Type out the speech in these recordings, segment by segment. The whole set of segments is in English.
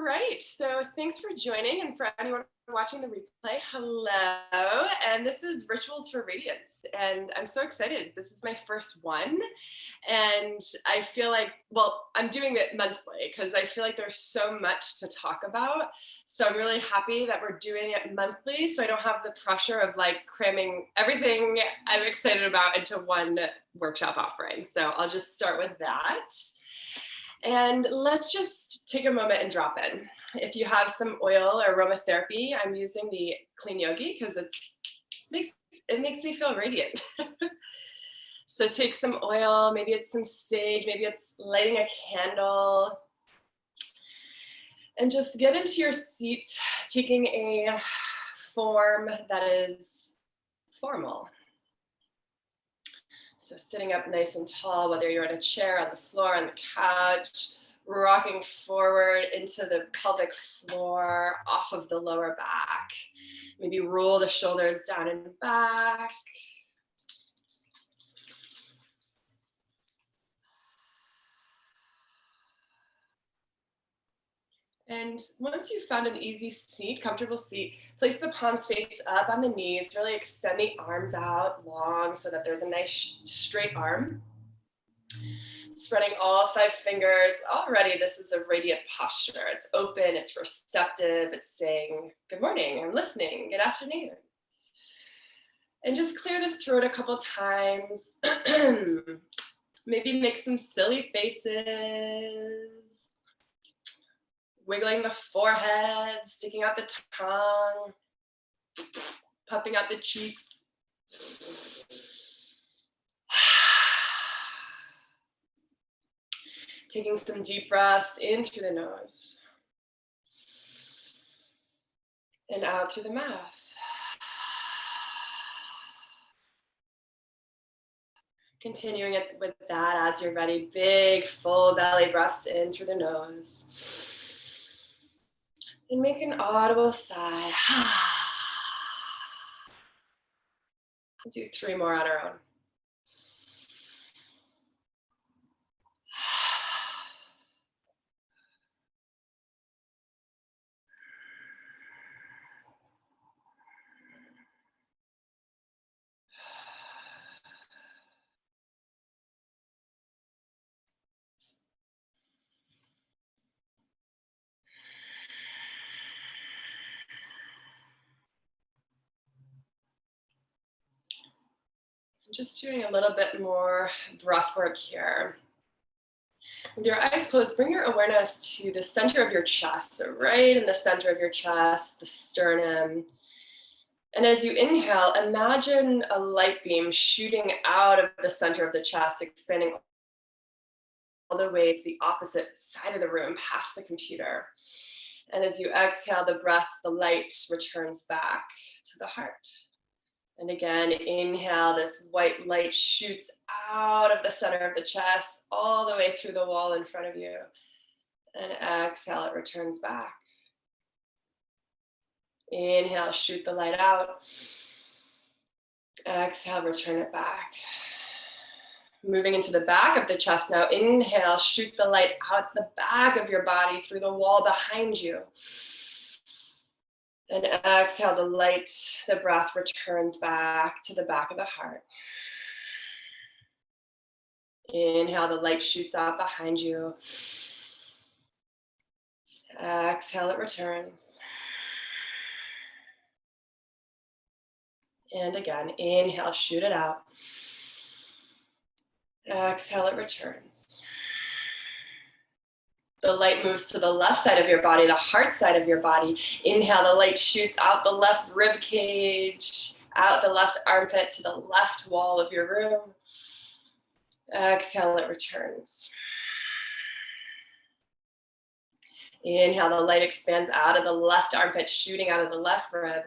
right, so thanks for joining, and for anyone watching the replay, hello, and this is Rituals for Radiance, and I'm so excited. This is my first one, and I feel like, well, I'm doing it monthly because I feel like there's so much to talk about, so I'm really happy that we're doing it monthly, so I don't have the pressure of like cramming everything I'm excited about into one workshop offering, so I'll just start with that. And let's just take a moment and drop in. If you have some oil or aromatherapy, I'm using the Clean Yogi because it makes me feel radiant. So take some oil, maybe it's some sage, maybe it's lighting a candle, and just get into your seat, taking a form that is formal. So sitting up nice and tall, whether you're in a chair, on the floor, on the couch, rocking forward into the pelvic floor, off of the lower back. Maybe roll the shoulders down and back. And once you've found an easy seat, comfortable seat, place the palms face up on the knees, really extend the arms out long so that there's a nice straight arm. Spreading all 5 fingers. Already, this is a radiant posture. It's open, it's receptive, it's saying, good morning, I'm listening, good afternoon. And just clear the throat a couple times. Maybe make some silly faces. Wiggling the forehead, sticking out the tongue, puffing out the cheeks. Taking some deep breaths in through the nose and out through the mouth. Continuing it with that as you're ready. Big full belly breaths in through the nose. And make an audible sigh. We'll do 3 more on our own. Just doing a little bit more breath work here. With your eyes closed, bring your awareness to the center of your chest. So right in the center of your chest, the sternum. And as you inhale, imagine a light beam shooting out of the center of the chest, expanding all the way to the opposite side of the room, past the computer. And as you exhale the breath, the light returns back to the heart. And again, inhale, this white light shoots out of the center of the chest, all the way through the wall in front of you. And exhale, it returns back. Inhale, shoot the light out. Exhale, return it back. Moving into the back of the chest now. Inhale, shoot the light out the back of your body through the wall behind you. And exhale, the light, the breath returns back to the back of the heart. Inhale, the light shoots out behind you. Exhale, it returns. And again, inhale, shoot it out. Exhale, it returns. The light moves to the left side of your body, the heart side of your body. Inhale, the light shoots out the left rib cage, out the left armpit to the left wall of your room. Exhale, it returns. Inhale, the light expands out of the left armpit, shooting out of the left rib.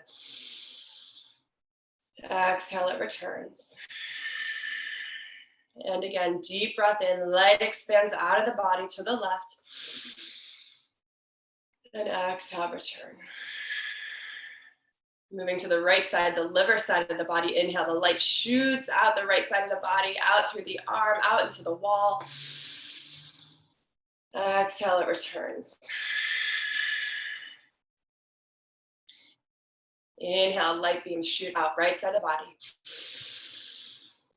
Exhale, it returns. And again, deep breath in, light expands out of the body to the left. And exhale, return. Moving to the right side, the liver side of the body. Inhale, the light shoots out the right side of the body, out through the arm, out into the wall. Exhale, it returns. Inhale, light beams shoot out, right side of the body.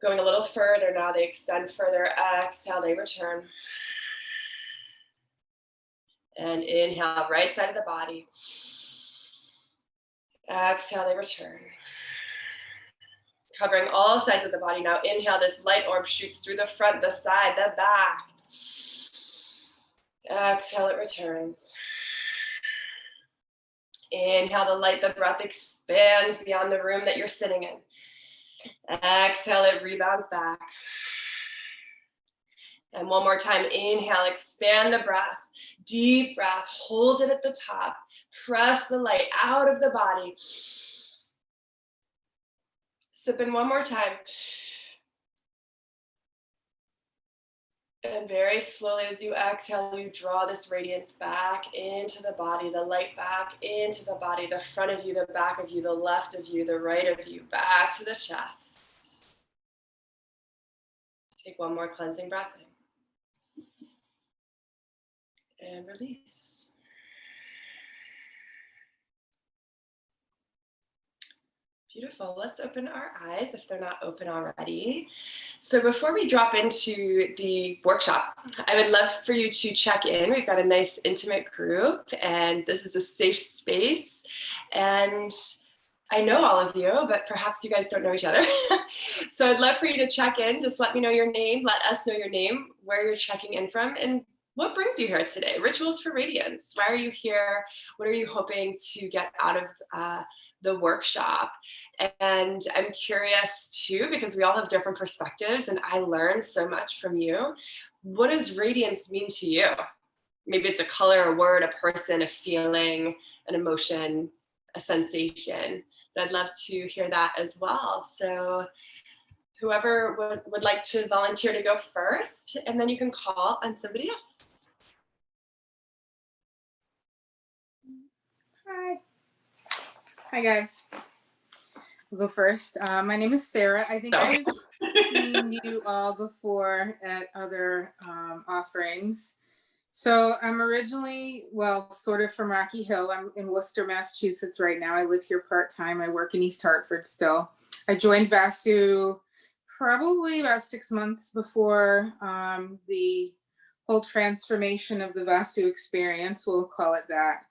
Going a little further now, they extend further. Exhale, they return. And inhale, right side of the body. Exhale, they return. Covering all sides of the body now. Inhale, this light orb shoots through the front, the side, the back. Exhale, it returns. Inhale, the light, the breath expands beyond the room that you're sitting in. Exhale, it rebounds back. And one more time, inhale, expand the breath. Deep breath, hold it at the top. Press the light out of the body. Sip in one more time. And very slowly as you exhale, you draw this radiance back into the body, the light back into the body, the front of you, the back of you, the left of you, the right of you, back to the chest. Take one more cleansing breath in. And release. Beautiful. Let's open our eyes if they're not open already. So before we drop into the workshop, I would love for you to check in. We've got a nice intimate group and this is a safe space. And I know all of you, but perhaps you guys don't know each other. So I'd love for you to check in. Just let me know your name. Let us know your name, where you're checking in from, and what brings you here today? Rituals for Radiance. Why are you here? What are you hoping to get out of the workshop? And I'm curious too, because we all have different perspectives and I learned so much from you. What does radiance mean to you? Maybe it's a color, a word, a person, a feeling, an emotion, a sensation. But I'd love to hear that as well. So whoever would like to volunteer to go first, and then you can call on somebody else. Hi guys. I'll go first. My name is Sarah. I think I've seen you all before at other offerings. So I'm originally, well, sort of from Rocky Hill. I'm in Worcester, Massachusetts right now. I live here part-time. I work in East Hartford still. I joined Vastu probably about 6 months before the whole transformation of the Vastu experience, we'll call it that.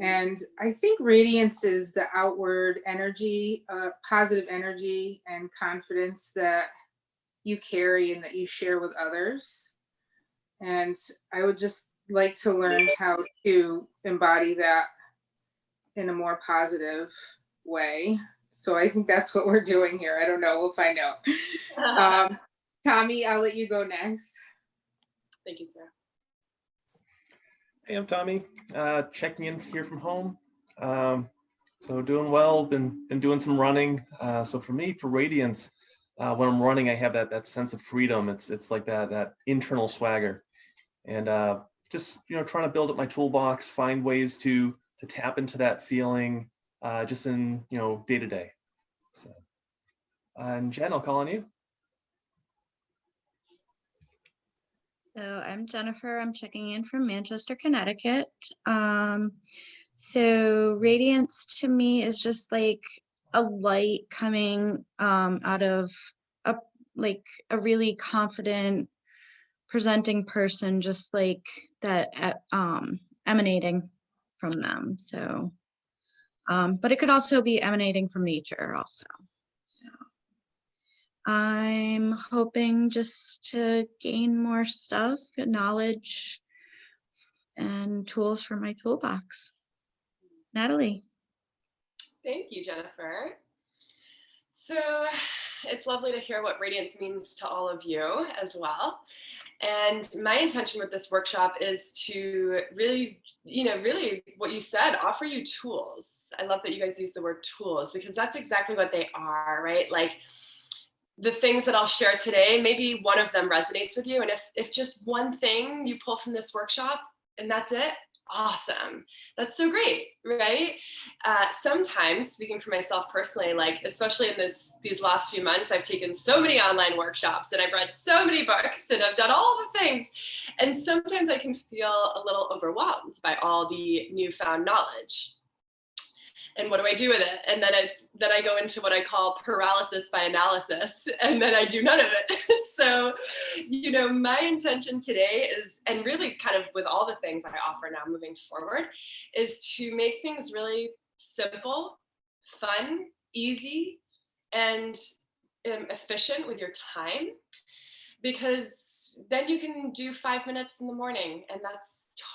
And I think radiance is the outward energy, positive energy and confidence that you carry and that you share with others. And I would just like to learn how to embody that in a more positive way. So I think that's what we're doing here. I don't know. We'll find out. Tommy, I'll let you go next. Thank you, Sarah. Hey, I'm Tommy, checking in here from home. So doing well, been doing some running. So for me, for Radiance, when I'm running, I have that sense of freedom. It's like that internal swagger. And just, trying to build up my toolbox, find ways to tap into that feeling just in, day to day. So, and Jen, I'll call on you. So I'm Jennifer. I'm checking in from Manchester, Connecticut. So radiance to me is just like a light coming out of a really confident presenting person, just like that emanating from them. So, but it could also be emanating from nature also. So I'm hoping just to gain more stuff, knowledge, and tools for my toolbox. Natalie. Thank you, Jennifer. So it's lovely to hear what radiance means to all of you as well. And my intention with this workshop is to really, really what you said, offer you tools. I love that you guys use the word tools because that's exactly what they are, right? Like the things that I'll share today, maybe one of them resonates with you. And if just one thing you pull from this workshop and that's it, awesome. That's so great, right? Sometimes, speaking for myself personally, like especially in these last few months, I've taken so many online workshops and I've read so many books and I've done all the things. And sometimes I can feel a little overwhelmed by all the newfound knowledge. And what do I do with it? And then I go into what I call paralysis by analysis, and then I do none of it. So, my intention today is, and really kind of with all the things I offer now moving forward, is to make things really simple, fun, easy, and efficient with your time, because then you can do 5 minutes in the morning and that's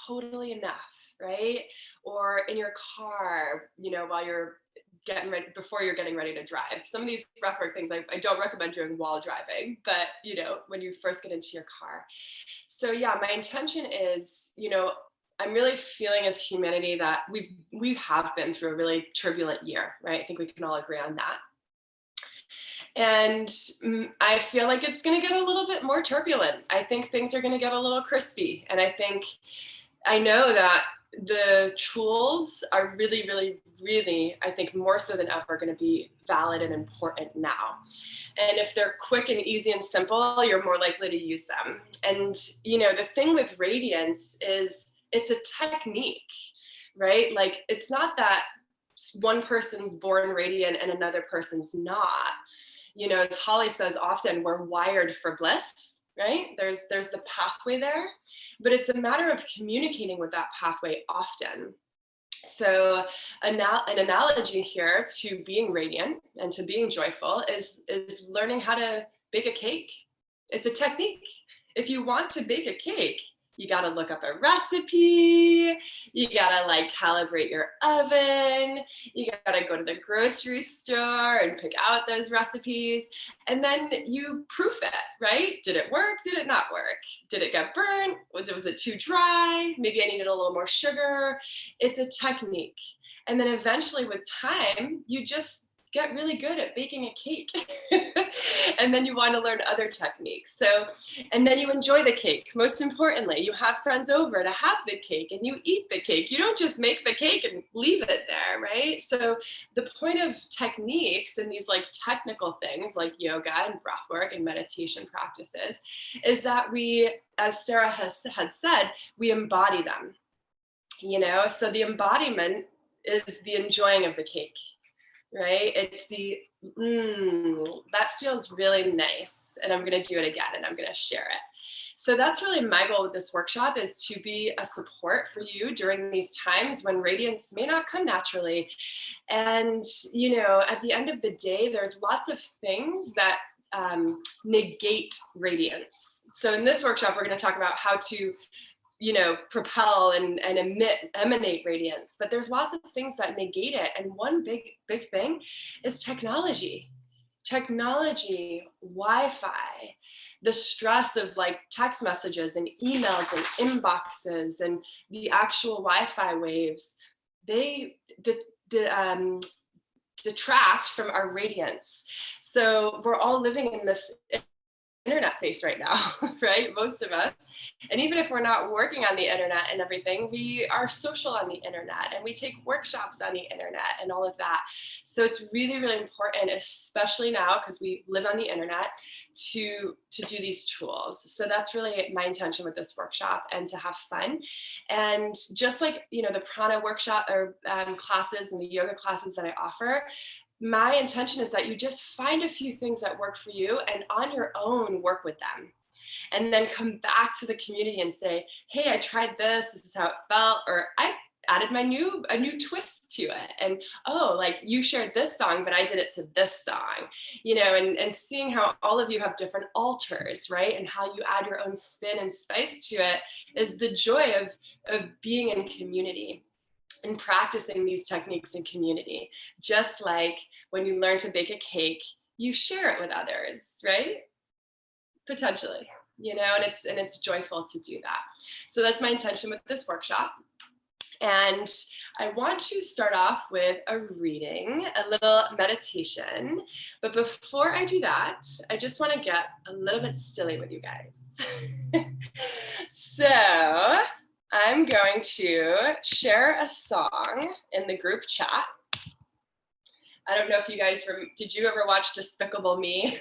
totally enough, right? Or in your car, while you're getting ready, before you're getting ready to drive. Some of these breathwork things I don't recommend doing while driving, but when you first get into your car. So yeah, my intention is, I'm really feeling as humanity that we have been through a really turbulent year, right? I think we can all agree on that. And I feel like it's going to get a little bit more turbulent. I think things are going to get a little crispy. And I know that the tools are really, really, really, I think more so than ever, going to be valid and important now. And if they're quick and easy and simple, you're more likely to use them. And, the thing with Radiance is it's a technique, right? Like, it's not that one person's born radiant and another person's not. As Holly says often, we're wired for bliss, right? There's the pathway there, but it's a matter of communicating with that pathway often. So an analogy here to being radiant and to being joyful is learning how to bake a cake. It's a technique. If you want to bake a cake, you got to look up a recipe. You got to calibrate your oven. You got to go to the grocery store and pick out those recipes. And then you proof it, right? Did it work? Did it not work? Did it get burnt? Was it too dry? Maybe I needed a little more sugar. It's a technique. And then eventually with time, you just get really good at baking a cake. And then you want to learn other techniques. And then you enjoy the cake. Most importantly, you have friends over to have the cake and you eat the cake. You don't just make the cake and leave it there, right? So the point of techniques and these technical things like yoga and breathwork and meditation practices is that we, as Sarah had said, we embody them, so the embodiment is the enjoying of the cake. Right? It's that feels really nice. And I'm going to do it again and I'm going to share it. So that's really my goal with this workshop, is to be a support for you during these times when radiance may not come naturally. And, at the end of the day, there's lots of things that negate radiance. So in this workshop, we're going to talk about how to propel and emanate radiance. But there's lots of things that negate it. And one big thing is technology, Wi-Fi, the stress of text messages and emails and inboxes and the actual Wi-Fi waves. They detract from our radiance. So we're all living in this internet space right now, right? Most of us. And even if we're not working on the internet and everything, we are social on the internet and we take workshops on the internet and all of that. So it's really, really important, especially now because we live on the internet, to do these tools. So that's really my intention with this workshop, and to have fun. And just like, the prana workshop or classes and the yoga classes that I offer, my intention is that you just find a few things that work for you and on your own work with them. And then come back to the community and say, hey, I tried this. This is how it felt. Or I added a new twist to it. And you shared this song, but I did it to this song, and seeing how all of you have different altars, right? And how you add your own spin and spice to it is the joy of being in community and practicing these techniques in community. Just like when you learn to bake a cake, you share it with others, right? Potentially, and it's joyful to do that. So that's my intention with this workshop. And I want to start off with a reading, a little meditation. But before I do that, I just want to get a little bit silly with you guys. So I'm going to share a song in the group chat. I don't know if you guys, did you ever watch Despicable Me?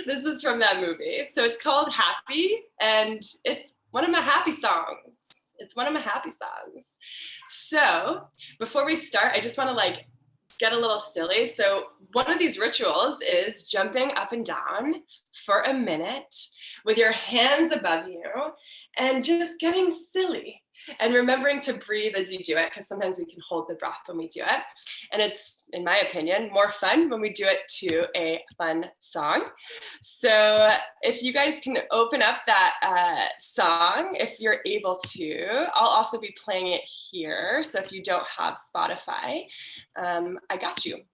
This is from that movie. So it's called Happy, and it's one of my happy songs. It's one of my happy songs. So before we start, I just want to like get a little silly. So one of these rituals is jumping up and down for a minute with your hands above you and just getting silly and remembering to breathe as you do it, because sometimes we can hold the breath when we do it. And it's, in my opinion, more fun when we do it to a fun song. So if you guys can open up that song, if you're able to, I'll also be playing it here. So if you don't have Spotify, I got you.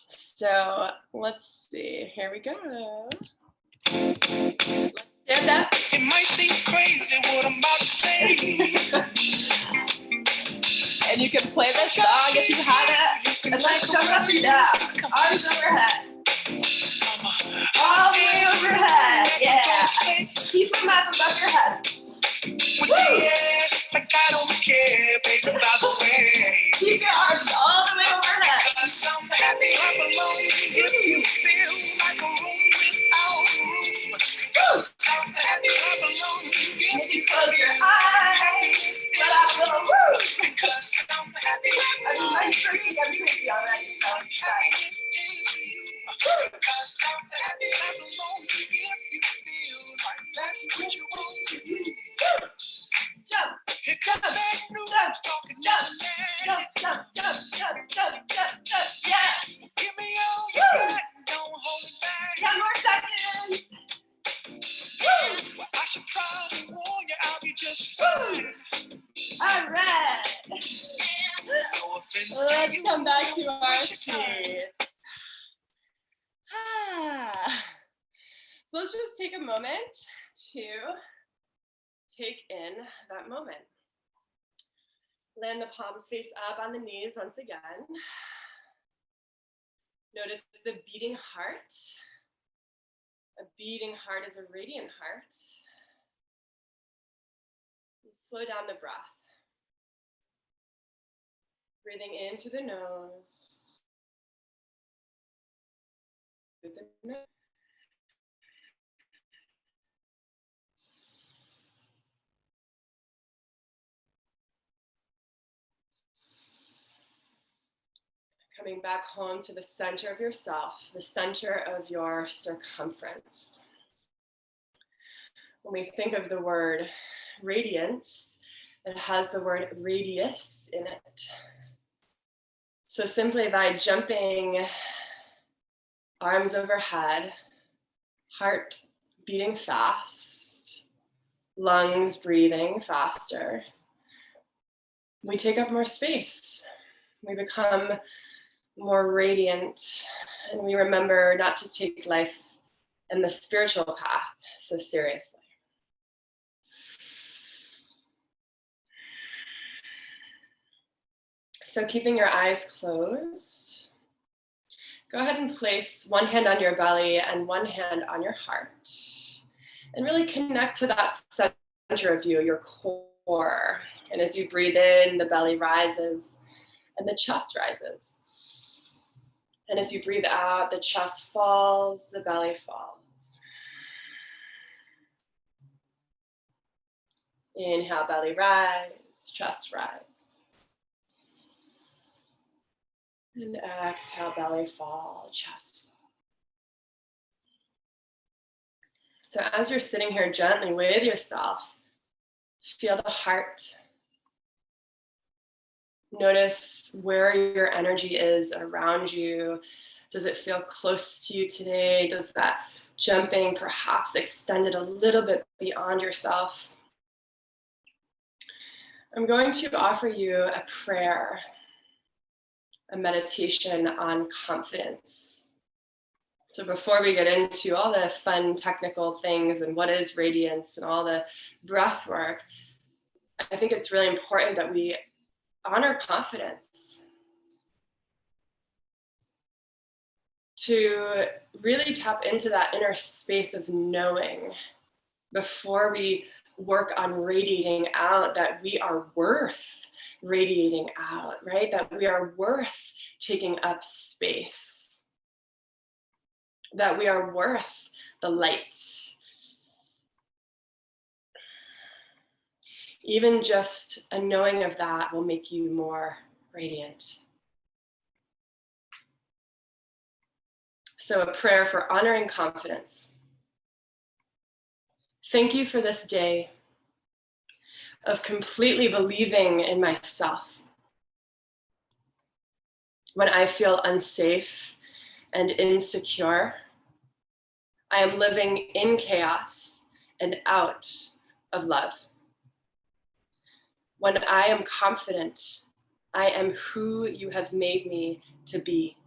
So let's see, here we go. Let's stand up. It might seem crazy what I'm about to say. And you can play this song if you have it. And like jump up and down, arms overhead. All the way overhead, yeah. Keep them up above your head. Yeah, like I don't care, baby, by the way. Keep your arms all the way overhead. Cause I'm happy I'm alone. If you feel like a room without a roof. I'm happy I'm alone. If you close your eyes, but I will woo. Because I'm happy I'm sure you get crazy already. I'm happy because I'm happy I'm alone. If you feel like that's what you want to do. Jump, Here comes bad news, talking jump, jump, jump, jump, jump, jump, jump, jump, yeah. give me all you got, don't hold it back. 10 more seconds. Well, I should probably warn you, I'll be just fine. All right. No offense to Let's you. come back to our Waste your time. seats. So let's just take a moment to take in that moment. Land the palms face up on the knees once again. Notice the beating heart. A beating heart is a radiant heart. And slow down the breath. Breathing in through the nose. Through the nose. Coming back home to the center of yourself, the center of your circumference. When we think of the word radiance, it has the word radius in it. So simply by jumping arms overhead, heart beating fast, lungs breathing faster, we take up more space. We become more radiant, and we remember not to take life and the spiritual path so seriously. So keeping your eyes closed, go ahead and place one hand on your belly and one hand on your heart, and really connect to that center of you, your core. And as you breathe in, the belly rises and the chest rises. And as you breathe out, the chest falls, the belly falls. Inhale, belly rise, chest rise. And exhale, belly fall, chest fall. So as you're sitting here gently with yourself, feel the heart. Notice where your energy is around you. Does it feel close to you today? Does that jumping perhaps extend it a little bit beyond yourself? I'm going to offer you a prayer, a meditation on confidence. So before we get into all the fun technical things and what is radiance and all the breath work, I think it's really important that we honor confidence, to really tap into that inner space of knowing before we work on radiating out that we are worth radiating out, right? That we are worth taking up space, that we are worth the light. Even just a knowing of that will make you more radiant. So a prayer for honoring confidence. Thank you for this day of completely believing in myself. When I feel unsafe and insecure, I am living in chaos and out of love. When I am confident, I am who you have made me to be.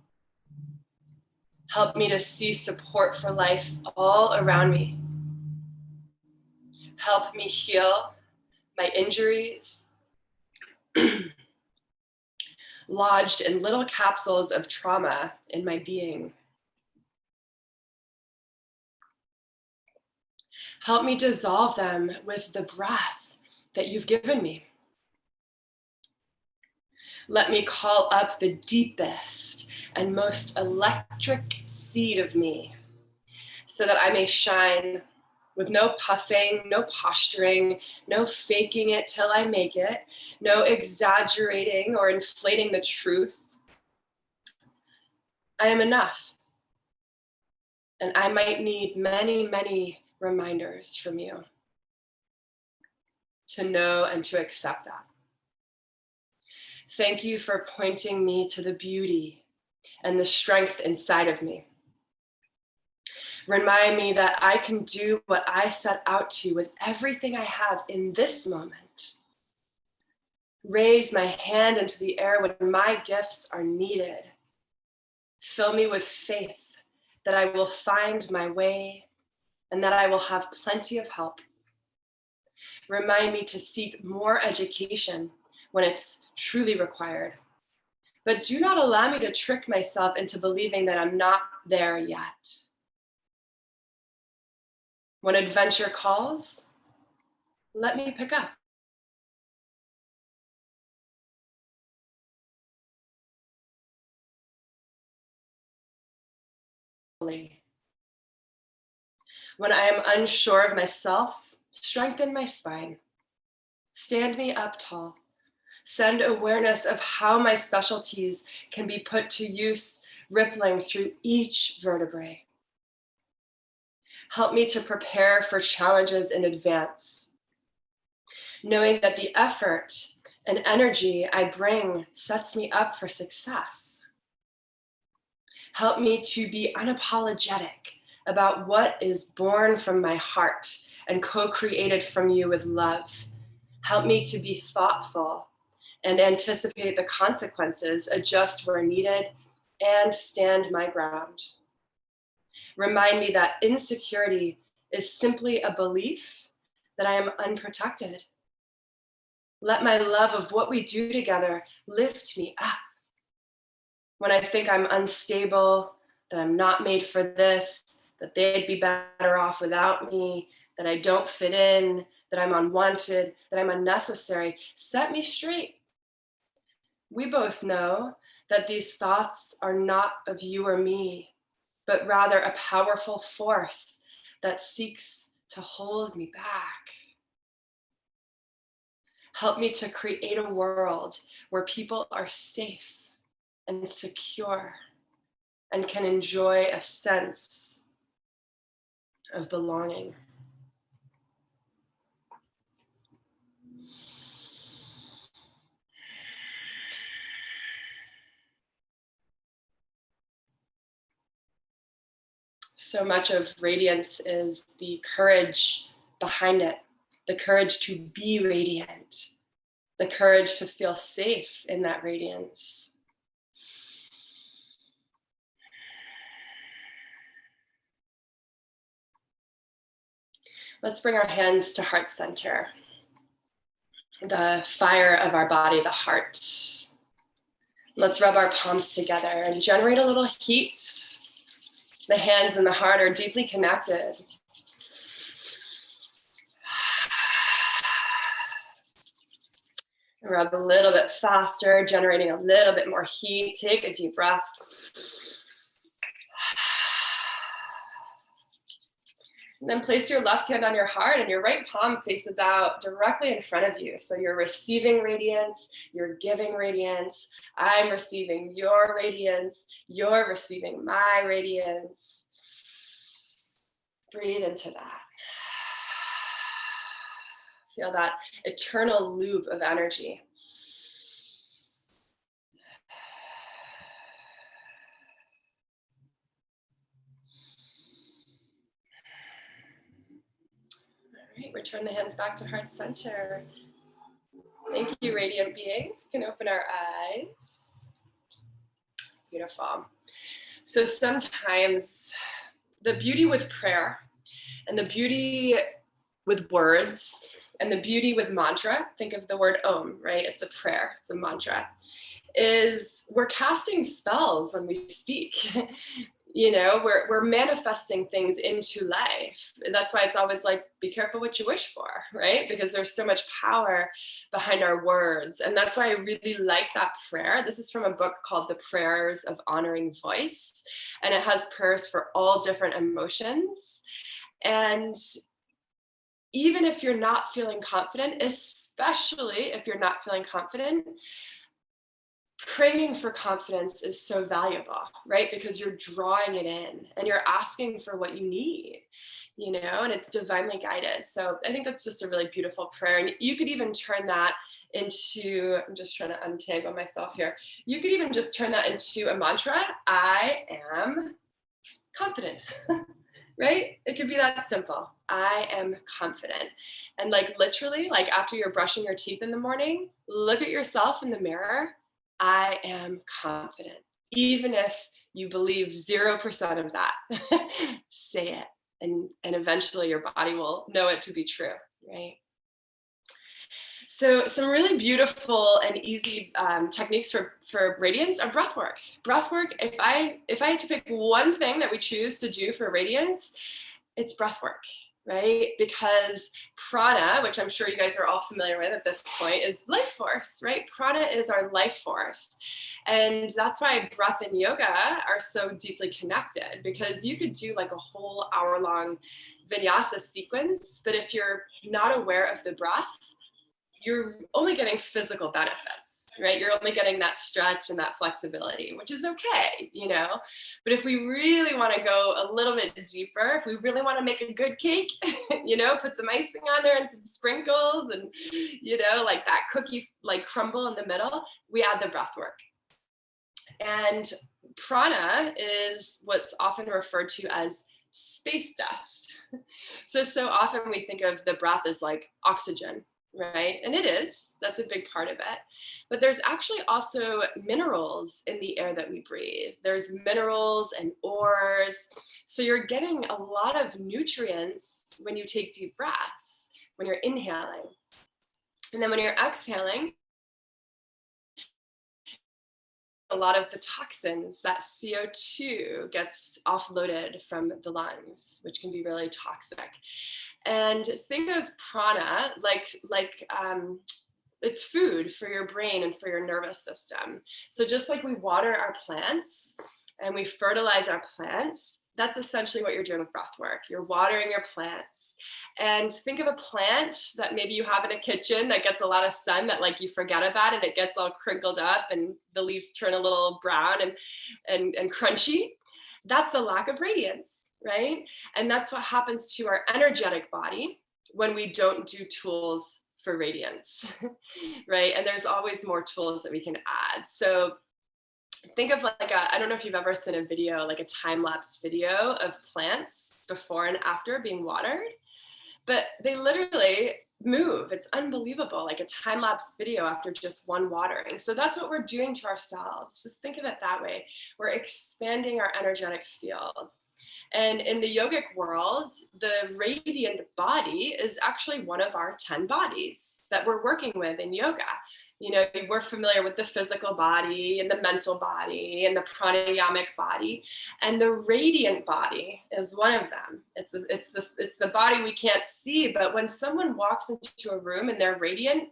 Help me to see support for life all around me. Help me heal my injuries, lodged in little capsules of trauma in my being. Help me dissolve them with the breath that you've given me. Let me call up the deepest and most electric seed of me so that I may shine with no puffing, no posturing, no faking it till I make it, no exaggerating or inflating the truth. I am enough. And I might need many, many reminders from you to know and to accept that. Thank you for pointing me to the beauty and the strength inside of me. Remind me that I can do what I set out to with everything I have in this moment. Raise my hand into the air when my gifts are needed. Fill me with faith that I will find my way and that I will have plenty of help. Remind me to seek more education when it's truly required. But do not allow me to trick myself into believing that I'm not there yet. When adventure calls, let me pick up. When I am unsure of myself, strengthen my spine. Stand me up tall. Send awareness of how my specialties can be put to use, rippling through each vertebrae. Help me to prepare for challenges in advance, knowing that the effort and energy I bring sets me up for success. Help me to be unapologetic about what is born from my heart and co-created from you with love. Help me to be thoughtful and anticipate the consequences, adjust where needed, and stand my ground. Remind me that insecurity is simply a belief that I am unprotected. Let my love of what we do together lift me up. When I think I'm unstable, that I'm not made for this, that they'd be better off without me, that I don't fit in, that I'm unwanted, that I'm unnecessary, set me straight. We both know that these thoughts are not of you or me, but rather a powerful force that seeks to hold me back. Help me to create a world where people are safe and secure and can enjoy a sense of belonging. So much of radiance is the courage behind it, the courage to be radiant, the courage to feel safe in that radiance. Let's bring our hands to heart center, the fire of our body, the heart. Let's rub our palms together and generate a little heat. The hands and the heart are deeply connected. Rub a little bit faster, generating a little bit more heat. Take a deep breath. And then place your left hand on your heart and your right palm faces out directly in front of you. So you're receiving radiance, you're giving radiance. I'm receiving your radiance, you're receiving my radiance. Breathe into that. Feel that eternal loop of energy. All right, return the hands back to heart center. Thank you, radiant beings. We can open our eyes. Beautiful. So sometimes the beauty with prayer and the beauty with words and the beauty with mantra, think of the word Om, right? It's a prayer, it's a mantra, is we're casting spells when we speak. You know, we're manifesting things into life. And that's why it's always like, be careful what you wish for, right? Because there's so much power behind our words. And that's why I really like that prayer. This is from a book called The Prayers of Honoring Voice. And it has prayers for all different emotions. And even if you're not feeling confident, especially if you're not feeling confident, praying for confidence is so valuable, right? Because you're drawing it in and you're asking for what you need, you know, and it's divinely guided. So I think that's just a really beautiful prayer. And you could even turn that into, I'm just trying to untangle myself here. You could even just turn that into a mantra. I am confident. Right? It could be that simple. I am confident. And like literally, like after you're brushing your teeth in the morning, look at yourself in the mirror. I am confident. Even if you believe 0% of that, say it. And eventually your body will know it to be true, right? So some really beautiful and easy techniques for radiance are breath work. Breath work, if I had to pick one thing that we choose to do for radiance, it's breath work, right? Because prana, which I'm sure you guys are all familiar with at this point, is life force, right? Prana is our life force. And that's why breath and yoga are so deeply connected, because you could do like a whole hour-long vinyasa sequence, but if you're not aware of the breath, you're only getting physical benefits, right? You're only getting that stretch and that flexibility, which is okay, you know? But if we really want to go a little bit deeper, if we really want to make a good cake, you know, put some icing on there and some sprinkles and, you know, like that cookie, like crumble in the middle, we add the breath work. And prana is what's often referred to as space dust. So often we think of the breath as like oxygen, right? And it is, that's a big part of it. But there's actually also minerals in the air that we breathe. There's minerals and ores. So you're getting a lot of nutrients when you take deep breaths, when you're inhaling. And then when you're exhaling, a lot of the toxins, that CO2 gets offloaded from the lungs, which can be really toxic. And think of prana like it's food for your brain and for your nervous system. So just like we water our plants and we fertilize our plants, that's essentially what you're doing with breath work. You're watering your plants. And think of a plant that maybe you have in a kitchen that gets a lot of sun that like you forget about it. It gets all crinkled up and the leaves turn a little brown and crunchy. That's a lack of radiance, right? And that's what happens to our energetic body when we don't do tools for radiance, right? And there's always more tools that we can add. So think of like I don't know if you've ever seen a video, like a time-lapse video of plants before and after being watered, but they literally move. It's unbelievable, like a time-lapse video after just one watering. So that's what we're doing to ourselves. Just think of it that way. We're expanding our energetic field. And in the yogic world, the radiant body is actually one of our 10 bodies that we're working with in yoga. You know, we're familiar with the physical body and the mental body and the pranayamic body, and the radiant body is one of them. It's the body we can't see, but when someone walks into a room and they're radiant,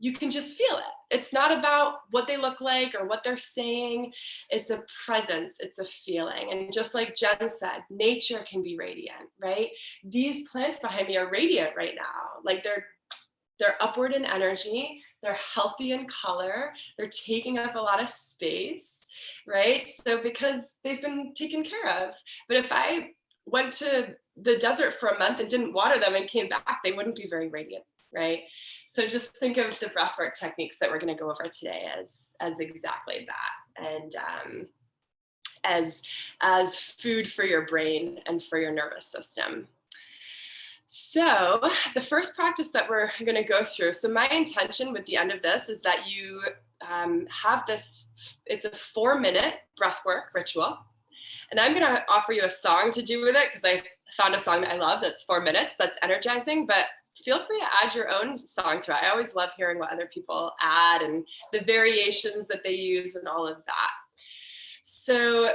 you can just feel it. It's not about what they look like or what they're saying. It's a presence, it's a feeling. And just like Jen said, nature can be radiant, right? These plants behind me are radiant right now. Like they're upward in energy, they're healthy in color, they're taking up a lot of space, right? So because they've been taken care of. But if I went to the desert for a month and didn't water them and came back, they wouldn't be very radiant, right? So just think of the breathwork techniques that we're going to go over today as exactly that, and as food for your brain and for your nervous system. So the first practice that we're going to go through, so my intention with the end of this is that you have this, it's a 4-minute breathwork ritual. And I'm going to offer you a song to do with it because I found a song that I love that's 4 minutes, that's energizing, but feel free to add your own song to it. I always love hearing what other people add and the variations that they use and all of that. So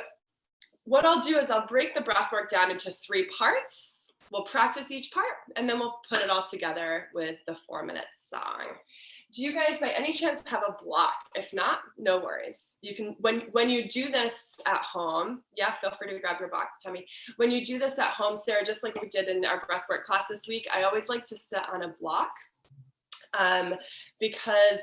what I'll do is I'll break the breathwork down into 3 parts. We'll practice each part and then we'll put it all together with the 4-minute song. Do you guys by any chance have a block? If not, no worries. You can, when you do this at home, yeah, feel free to grab your block, Tommy. When you do this at home, Sarah, just like we did in our breathwork class this week, I always like to sit on a block because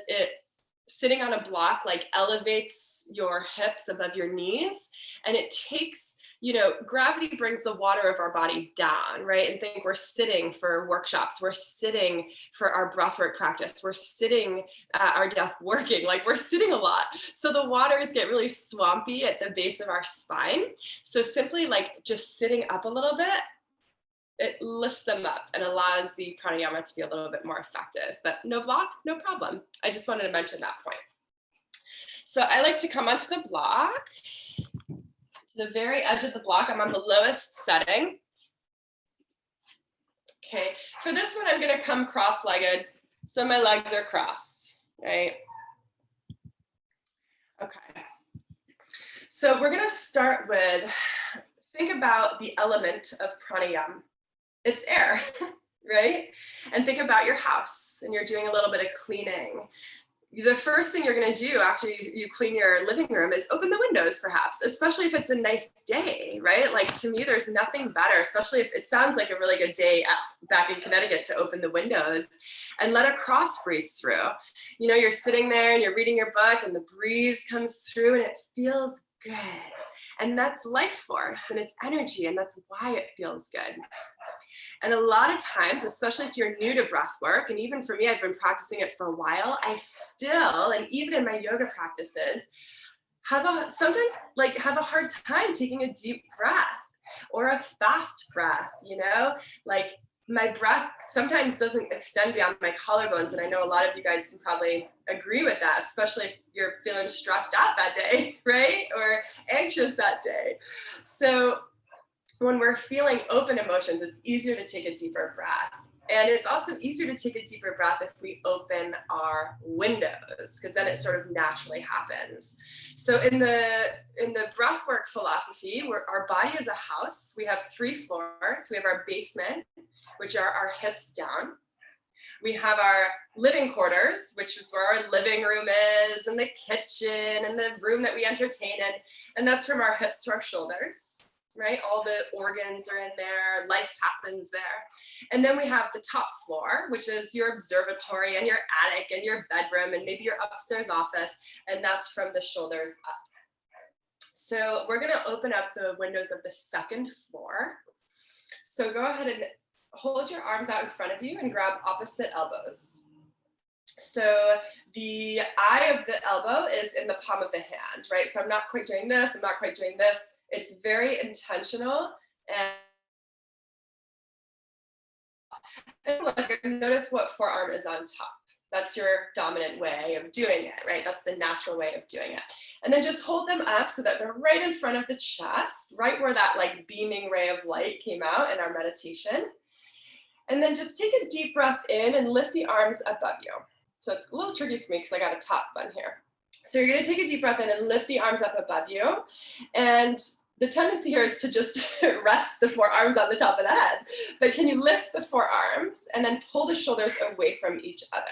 sitting on a block like elevates your hips above your knees, and it takes, you know, gravity brings the water of our body down, right? And think we're sitting for workshops, we're sitting for our breathwork practice, we're sitting at our desk working, like we're sitting a lot. So the waters get really swampy at the base of our spine. So simply like just sitting up a little bit, it lifts them up and allows the pranayama to be a little bit more effective. But no block, no problem. I just wanted to mention that point. So I like to come onto the block, the very edge of the block. I'm on the lowest setting. Okay, for this one, I'm gonna come cross-legged. So my legs are crossed, right? Okay. So we're gonna start with, think about the element of pranayama. It's air, right? And think about your house and you're doing a little bit of cleaning. The first thing you're going to do after you clean your living room is open the windows, perhaps, especially if it's a nice day, right? Like to me, there's nothing better, especially if it sounds like a really good day back in Connecticut, to open the windows and let a cross breeze through. You know, you're sitting there and you're reading your book and the breeze comes through and it feels good. And that's life force and it's energy, and that's why it feels good. And a lot of times, especially if you're new to breath work, and even for me, I've been practicing it for a while, I still, and even in my yoga practices, sometimes have a hard time taking a deep breath or a fast breath, you know? Like my breath sometimes doesn't extend beyond my collarbones, and I know a lot of you guys can probably agree with that, especially if you're feeling stressed out that day, right? Or anxious that day. So when we're feeling open emotions, it's easier to take a deeper breath. And it's also easier to take a deeper breath if we open our windows, because then it sort of naturally happens. So in the breathwork philosophy, our body is a house. We have 3 floors. We have our basement, which are our hips down. We have our living quarters, which is where our living room is, and the kitchen, and the room that we entertain in. And that's from our hips to our shoulders. Right? All the organs are in there, life happens there. And then we have the top floor, which is your observatory and your attic and your bedroom and maybe your upstairs office, and that's from the shoulders up. So we're gonna open up the windows of the 2nd floor. So go ahead and hold your arms out in front of you and grab opposite elbows. So the eye of the elbow is in the palm of the hand, right? So I'm not quite doing this, I'm not quite doing this. It's very intentional, and look, notice what forearm is on top. That's your dominant way of doing it, right? That's the natural way of doing it. And then just hold them up so that they're right in front of the chest, right where that like beaming ray of light came out in our meditation. And then just take a deep breath in and lift the arms above you. So it's a little tricky for me because I got a top bun here. So you're going to take a deep breath in and lift the arms up above you. And the tendency here is to just rest the forearms on the top of the head. But can you lift the forearms and then pull the shoulders away from each other?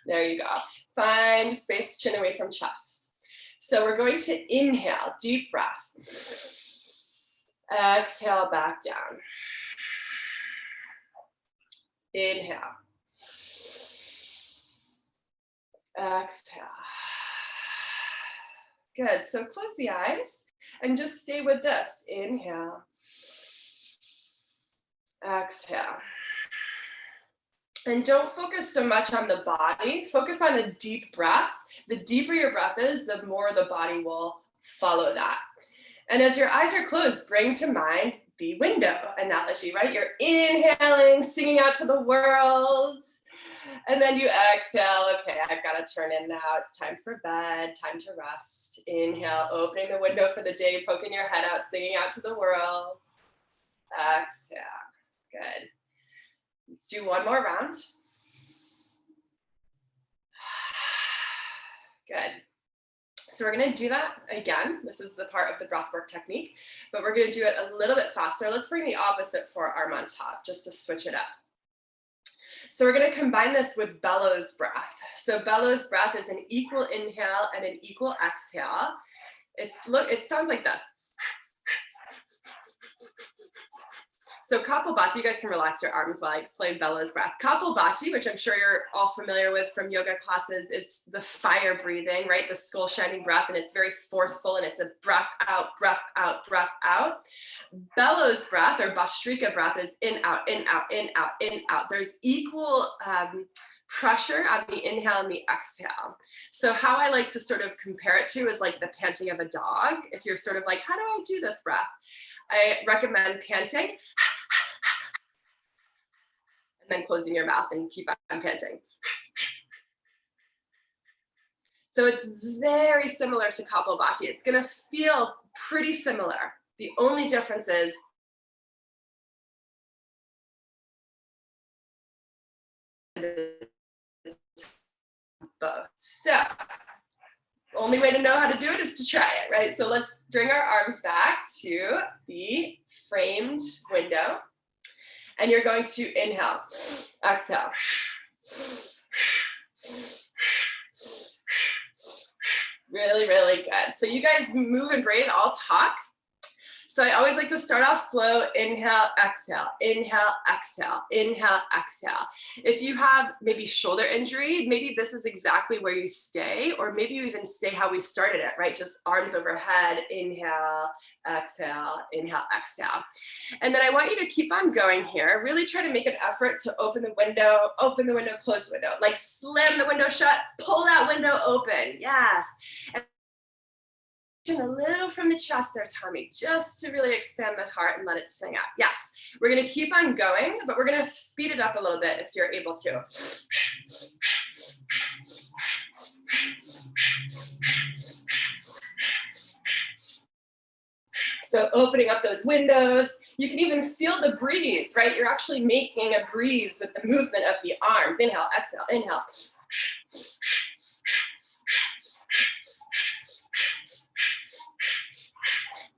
There you go. Find space, chin away from chest. So we're going to inhale, deep breath. Exhale, back down. Inhale. Exhale. Good. So close the eyes and just stay with this. Inhale. Exhale. And don't focus so much on the body. Focus on a deep breath. The deeper your breath is, the more the body will follow that. And as your eyes are closed, bring to mind the window analogy, right? You're inhaling, singing out to the world. And then you exhale. Okay, I've got to turn in now. It's time for bed, time to rest. Inhale, opening the window for the day, poking your head out, singing out to the world. Exhale. Good. Let's do one more round. Good. So we're going to do that again. This is the part of the breathwork technique, but we're going to do it a little bit faster. Let's bring the opposite forearm on top just to switch it up. So we're going to combine this with bellows breath. So bellows breath is an equal inhale and an equal exhale. It sounds like this. So Kapalbhati, you guys can relax your arms while I explain bellows breath. Kapalbhati, which I'm sure you're all familiar with from yoga classes, is the fire breathing, right? The skull shining breath, and it's very forceful, and it's a breath out, breath out, breath out. Bellows breath, or Bhastrika breath, is in, out, in, out, in, out, in, out. There's equal pressure on the inhale and the exhale. So how I like to sort of compare it to is like the panting of a dog. If you're sort of like, how do I do this breath? I recommend panting and then closing your mouth and keep on panting. So it's very similar to Kapalbhati. It's going to feel pretty similar. The only difference is both. So only way to know how to do it is to try it, right? So let's bring our arms back to the framed window. And you're going to inhale, exhale. Really, really good. So you guys move and breathe, I'll talk. So I always like to start off slow, inhale, exhale, inhale, exhale, inhale, exhale. If you have maybe shoulder injury, maybe this is exactly where you stay, or maybe you even stay how we started it, right? Just arms overhead, inhale, exhale, inhale, exhale. And then I want you to keep on going here. Really try to make an effort to open the window, close the window. Like slam the window shut, pull that window open. Yes. And a little from the chest there, Tommy, just to really expand the heart and let it sing out. Yes, we're going to keep on going, but we're going to speed it up a little bit if you're able to. So opening up those windows, you can even feel the breeze, right? You're actually making a breeze with the movement of the arms. Inhale, exhale, inhale.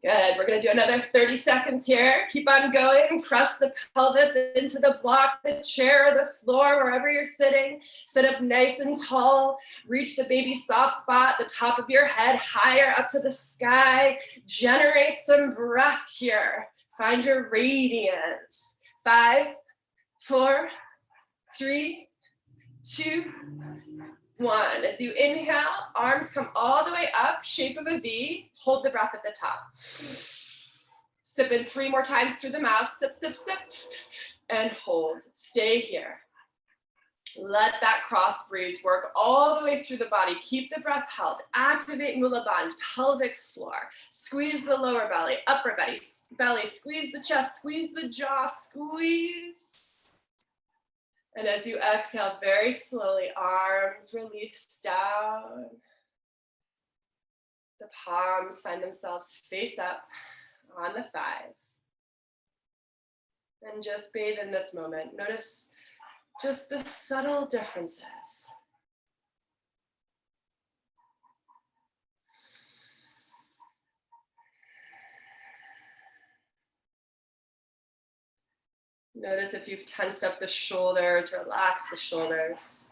Good, we're gonna do another 30 seconds here. Keep on going, press the pelvis into the block, the chair, or the floor, wherever you're sitting. Sit up nice and tall, reach the baby soft spot, the top of your head, higher up to the sky. Generate some breath here. Find your radiance. 5, 4, 3, 2, 1. As you inhale, arms come all the way up, shape of a V. Hold the breath at the top. Sip in 3 more times through the mouth. Sip, sip, sip, and hold. Stay here. Let that cross breeze work all the way through the body. Keep the breath held. Activate Mula Bandha, pelvic floor. Squeeze the lower belly, upper belly. Squeeze the chest, squeeze the jaw, squeeze. And as you exhale, very slowly, arms release down. The palms find themselves face up on the thighs. And just bathe in this moment. Notice just the subtle differences. Notice if you've tensed up the shoulders, relax the shoulders.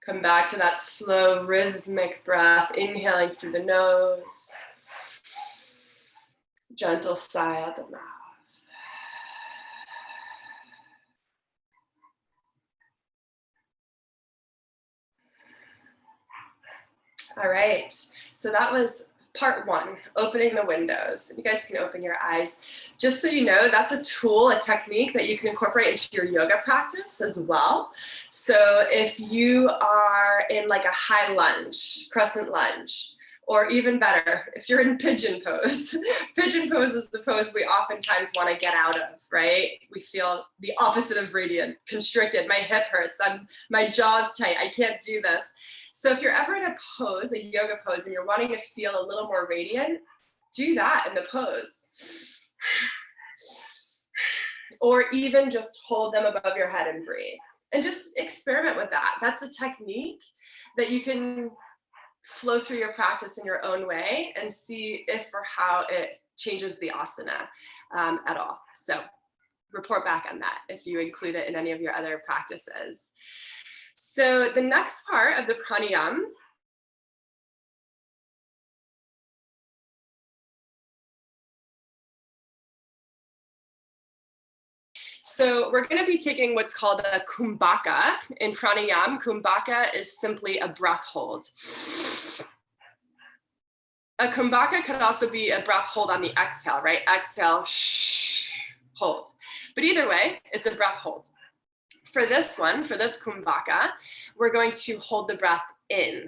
Come back to that slow rhythmic breath, inhaling through the nose. Gentle sigh out the mouth. All right, so that was part one, opening the windows. You guys can open your eyes. Just so you know, that's a tool, a technique that you can incorporate into your yoga practice as well. So if you are in like a high lunge, crescent lunge, or even better, if you're in pigeon pose. Pigeon pose is the pose we oftentimes want to get out of, right? We feel the opposite of radiant, constricted, my hip hurts, my jaw's tight, I can't do this. So if you're ever in a pose, a yoga pose, and you're wanting to feel a little more radiant, do that in the pose. Or even just hold them above your head and breathe. And just experiment with that. That's a technique that you can flow through your practice in your own way and see if or how it changes the asana at all. So report back on that if you include it in any of your other practices. So the next part of the pranayama So we're going to be taking what's called a kumbhaka in pranayama. Kumbhaka is simply a breath hold. A kumbhaka could also be a breath hold on the exhale, right? Exhale, hold. But either way, it's a breath hold. For this one, for this kumbhaka, we're going to hold the breath in.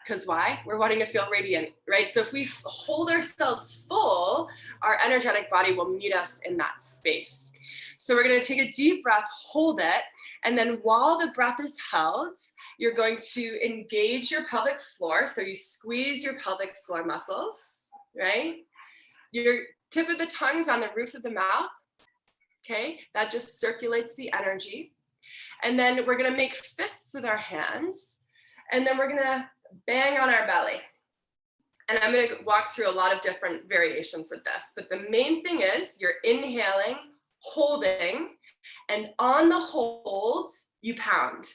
Because why? We're wanting to feel radiant, right? So if we hold ourselves full, our energetic body will meet us in that space. So we're going to take a deep breath, hold it, and then while the breath is held, you're going to engage your pelvic floor. So you squeeze your pelvic floor muscles, right? Your tip of the tongue is on the roof of the mouth, okay? That just circulates the energy. And then we're going to make fists with our hands, and then we're going to bang on our belly. And I'm going to walk through a lot of different variations with this, but the main thing is you're inhaling, holding, and on the hold, you pound.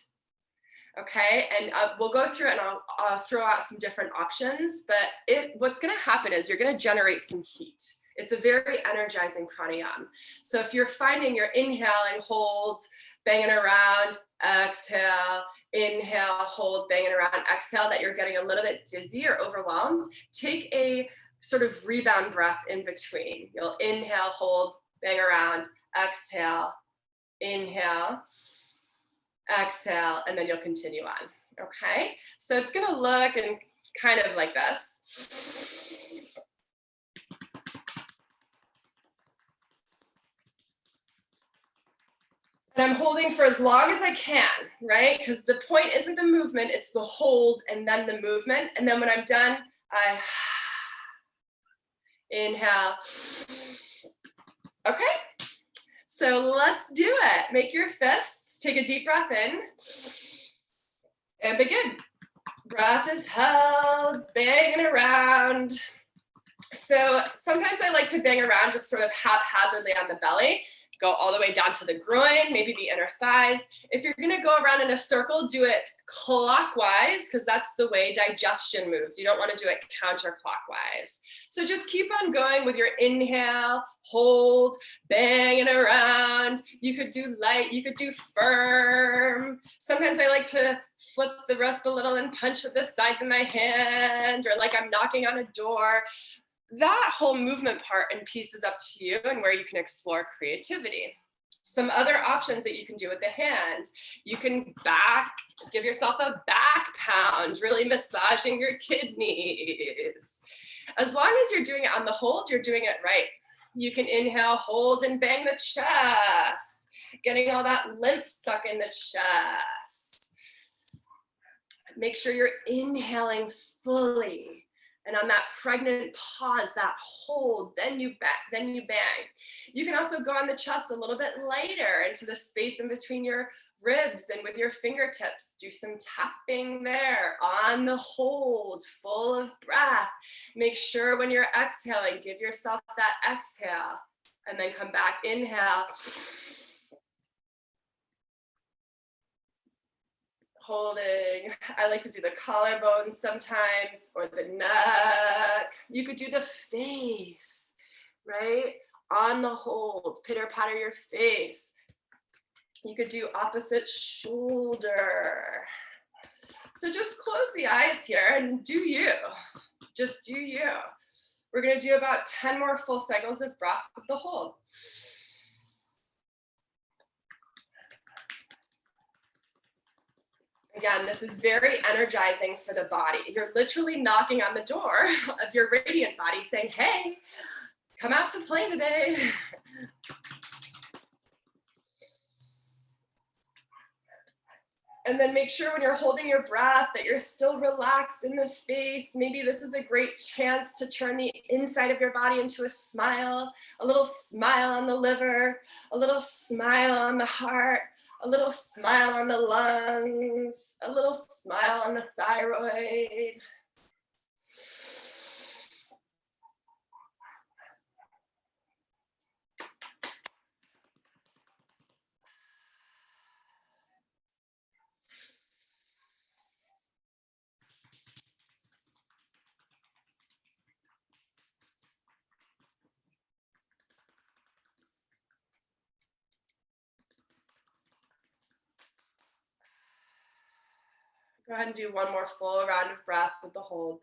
Okay, and we'll go through it and I'll throw out some different options, but what's going to happen is you're going to generate some heat. It's a very energizing pranayama. So if you're finding you're inhaling, hold, banging around, exhale, inhale, hold, banging around, exhale, that you're getting a little bit dizzy or overwhelmed, take a sort of rebound breath in between. You'll inhale, hold, bang around, exhale, inhale, exhale, and then you'll continue on, okay? So it's gonna look and kind of like this. And I'm holding for as long as I can, right? Because the point isn't the movement, it's the hold and then the movement. And then when I'm done, I inhale. Okay, so let's do it. Make your fists, take a deep breath in, and begin. Breath is held, banging around. So sometimes I like to bang around just sort of haphazardly on the belly, go all the way down to the groin, maybe the inner thighs. If you're gonna go around in a circle, do it clockwise, because that's the way digestion moves. You don't wanna do it counterclockwise. So just keep on going with your inhale, hold, banging around. You could do light, you could do firm. Sometimes I like to flip the wrist a little and punch with the sides of my hand, or like I'm knocking on a door. That whole movement part and piece is up to you and where you can explore creativity. Some other options that you can do with the hand, you can give yourself a back pound, really massaging your kidneys. As long as you're doing it on the hold, you're doing it right. You can inhale, hold, and bang the chest, getting all that lymph stuck in the chest. Make sure you're inhaling fully. And on that pregnant pause, that hold, then you bang. You can also go on the chest a little bit lighter into the space in between your ribs, and with your fingertips, do some tapping there on the hold, full of breath. Make sure when you're exhaling, give yourself that exhale, and then come back, inhale. Holding. I like to do the collarbone sometimes, or the neck. You could do the face, right? On the hold, pitter patter your face. You could do opposite shoulder. So just close the eyes here and do you. Just do you. We're gonna do about 10 more full cycles of breath with the hold. Again, this is very energizing for the body. You're literally knocking on the door of your radiant body saying, hey, come out to play today. And then make sure when you're holding your breath that you're still relaxed in the face. Maybe this is a great chance to turn the inside of your body into a smile on the liver, a little smile on the heart, a little smile on the lungs, a little smile on the thyroid. Go ahead and do one more full round of breath with the hold.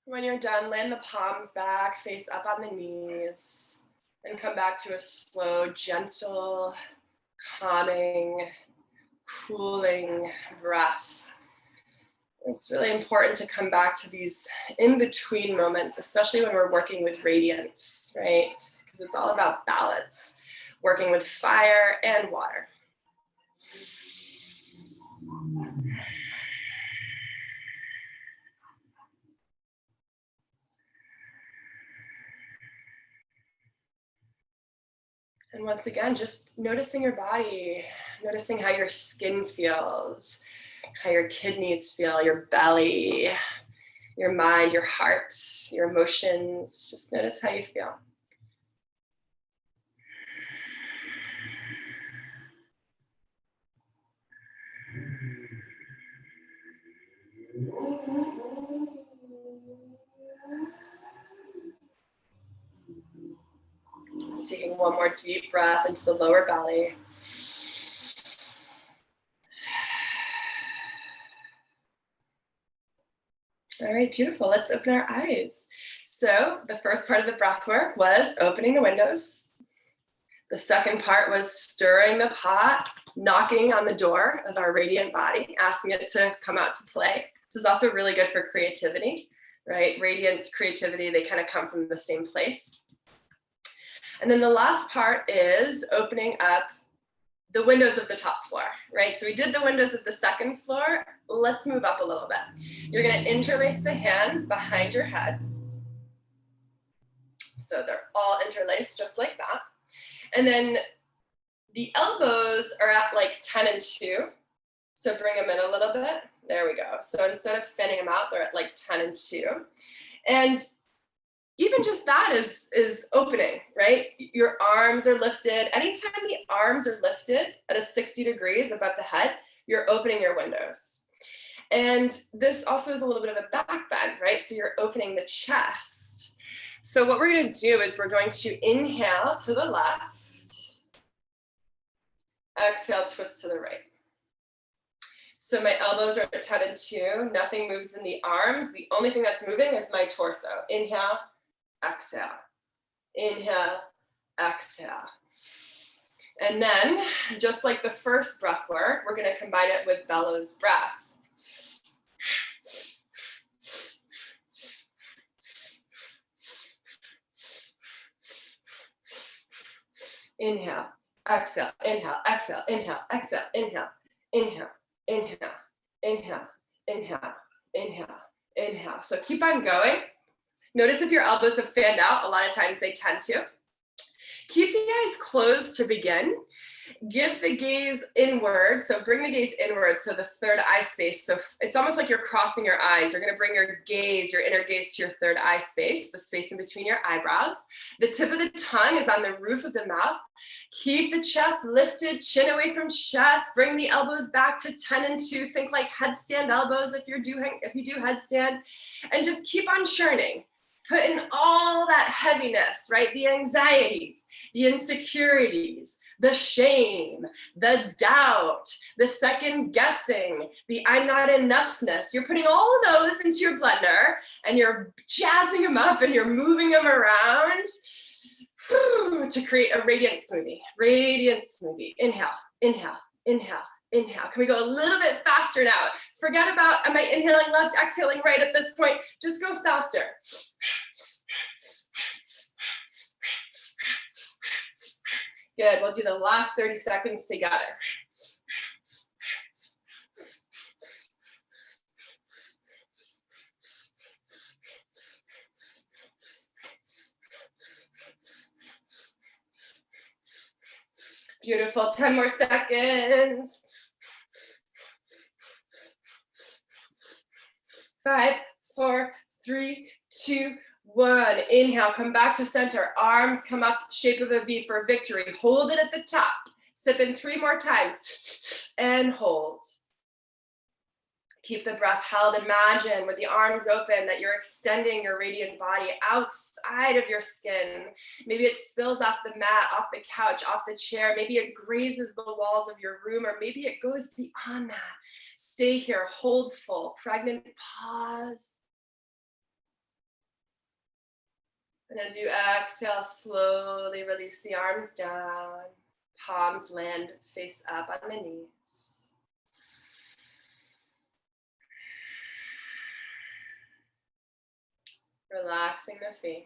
When you're done, land the palms back, face up on the knees, and come back to a slow, gentle, calming, cooling breath. It's really important to come back to these in-between moments, especially when we're working with radiance, right? Because it's all about balance, working with fire and water. And once again, just noticing your body, noticing how your skin feels, how your kidneys feel, your belly, your mind, your heart, your emotions. Just notice how you feel. Taking one more deep breath into the lower belly. All right, beautiful. Let's open our eyes. So the first part of the breath work was opening the windows. The second part was stirring the pot, knocking on the door of our radiant body, asking it to come out to play. This is also really good for creativity, right? Radiance, creativity, they kind of come from the same place. And then the last part is opening up the windows of the top floor, right? So we did the windows of the second floor. Let's move up a little bit. You're gonna interlace the hands behind your head. So they're all interlaced just like that. And then the elbows are at like 10 and 2. So bring them in a little bit. There we go. So instead of fanning them out, they're at like 10 and 2. And even just that is opening, right? Your arms are lifted. Anytime the arms are lifted at a 60 degrees above the head, you're opening your windows. And this also is a little bit of a back bend, right? So you're opening the chest. So what we're going to do is we're going to inhale to the left. Exhale, twist to the right. So my elbows are at 10 and 2. Nothing moves in the arms. The only thing that's moving is my torso. Inhale, exhale. Inhale, exhale. And then, just like the first breath work, we're going to combine it with bellows breath. Inhale, exhale, inhale, exhale, inhale, exhale, inhale, inhale, inhale, inhale, inhale, inhale, inhale. So keep on going. Notice if your elbows have fanned out. A lot of times they tend to. Keep the eyes closed to begin. Give the gaze inward. So bring the gaze inward. So the third eye space. So it's almost like you're crossing your eyes. You're going to bring your gaze, your inner gaze, to your third eye space, the space in between your eyebrows. The tip of the tongue is on the roof of the mouth. Keep the chest lifted, chin away from chest. Bring the elbows back to 10 and 2. Think like headstand elbows if you do headstand. And just keep on churning. Put in all that heaviness, right? The anxieties, the insecurities, the shame, the doubt, the second guessing, the I'm not enoughness. You're putting all of those into your blender and you're jazzing them up and you're moving them around to create a radiant smoothie. Radiant smoothie. Inhale, inhale, inhale. Inhale. Can we go a little bit faster now? Forget about, am I inhaling left, exhaling right at this point? Just go faster. Good. We'll do the last 30 seconds together. Beautiful. 10 more seconds. 5, 4, 3, 2, 1. Inhale, come back to center. Arms come up, shape of a V for victory. Hold it at the top. Sip in 3 more times and hold. Keep the breath held. Imagine with the arms open that you're extending your radiant body outside of your skin. Maybe it spills off the mat, off the couch, off the chair. Maybe it grazes the walls of your room, or maybe it goes beyond that. Stay here, hold full, pregnant pause. And as you exhale, slowly release the arms down. Palms land face up on the knees. Relaxing the face.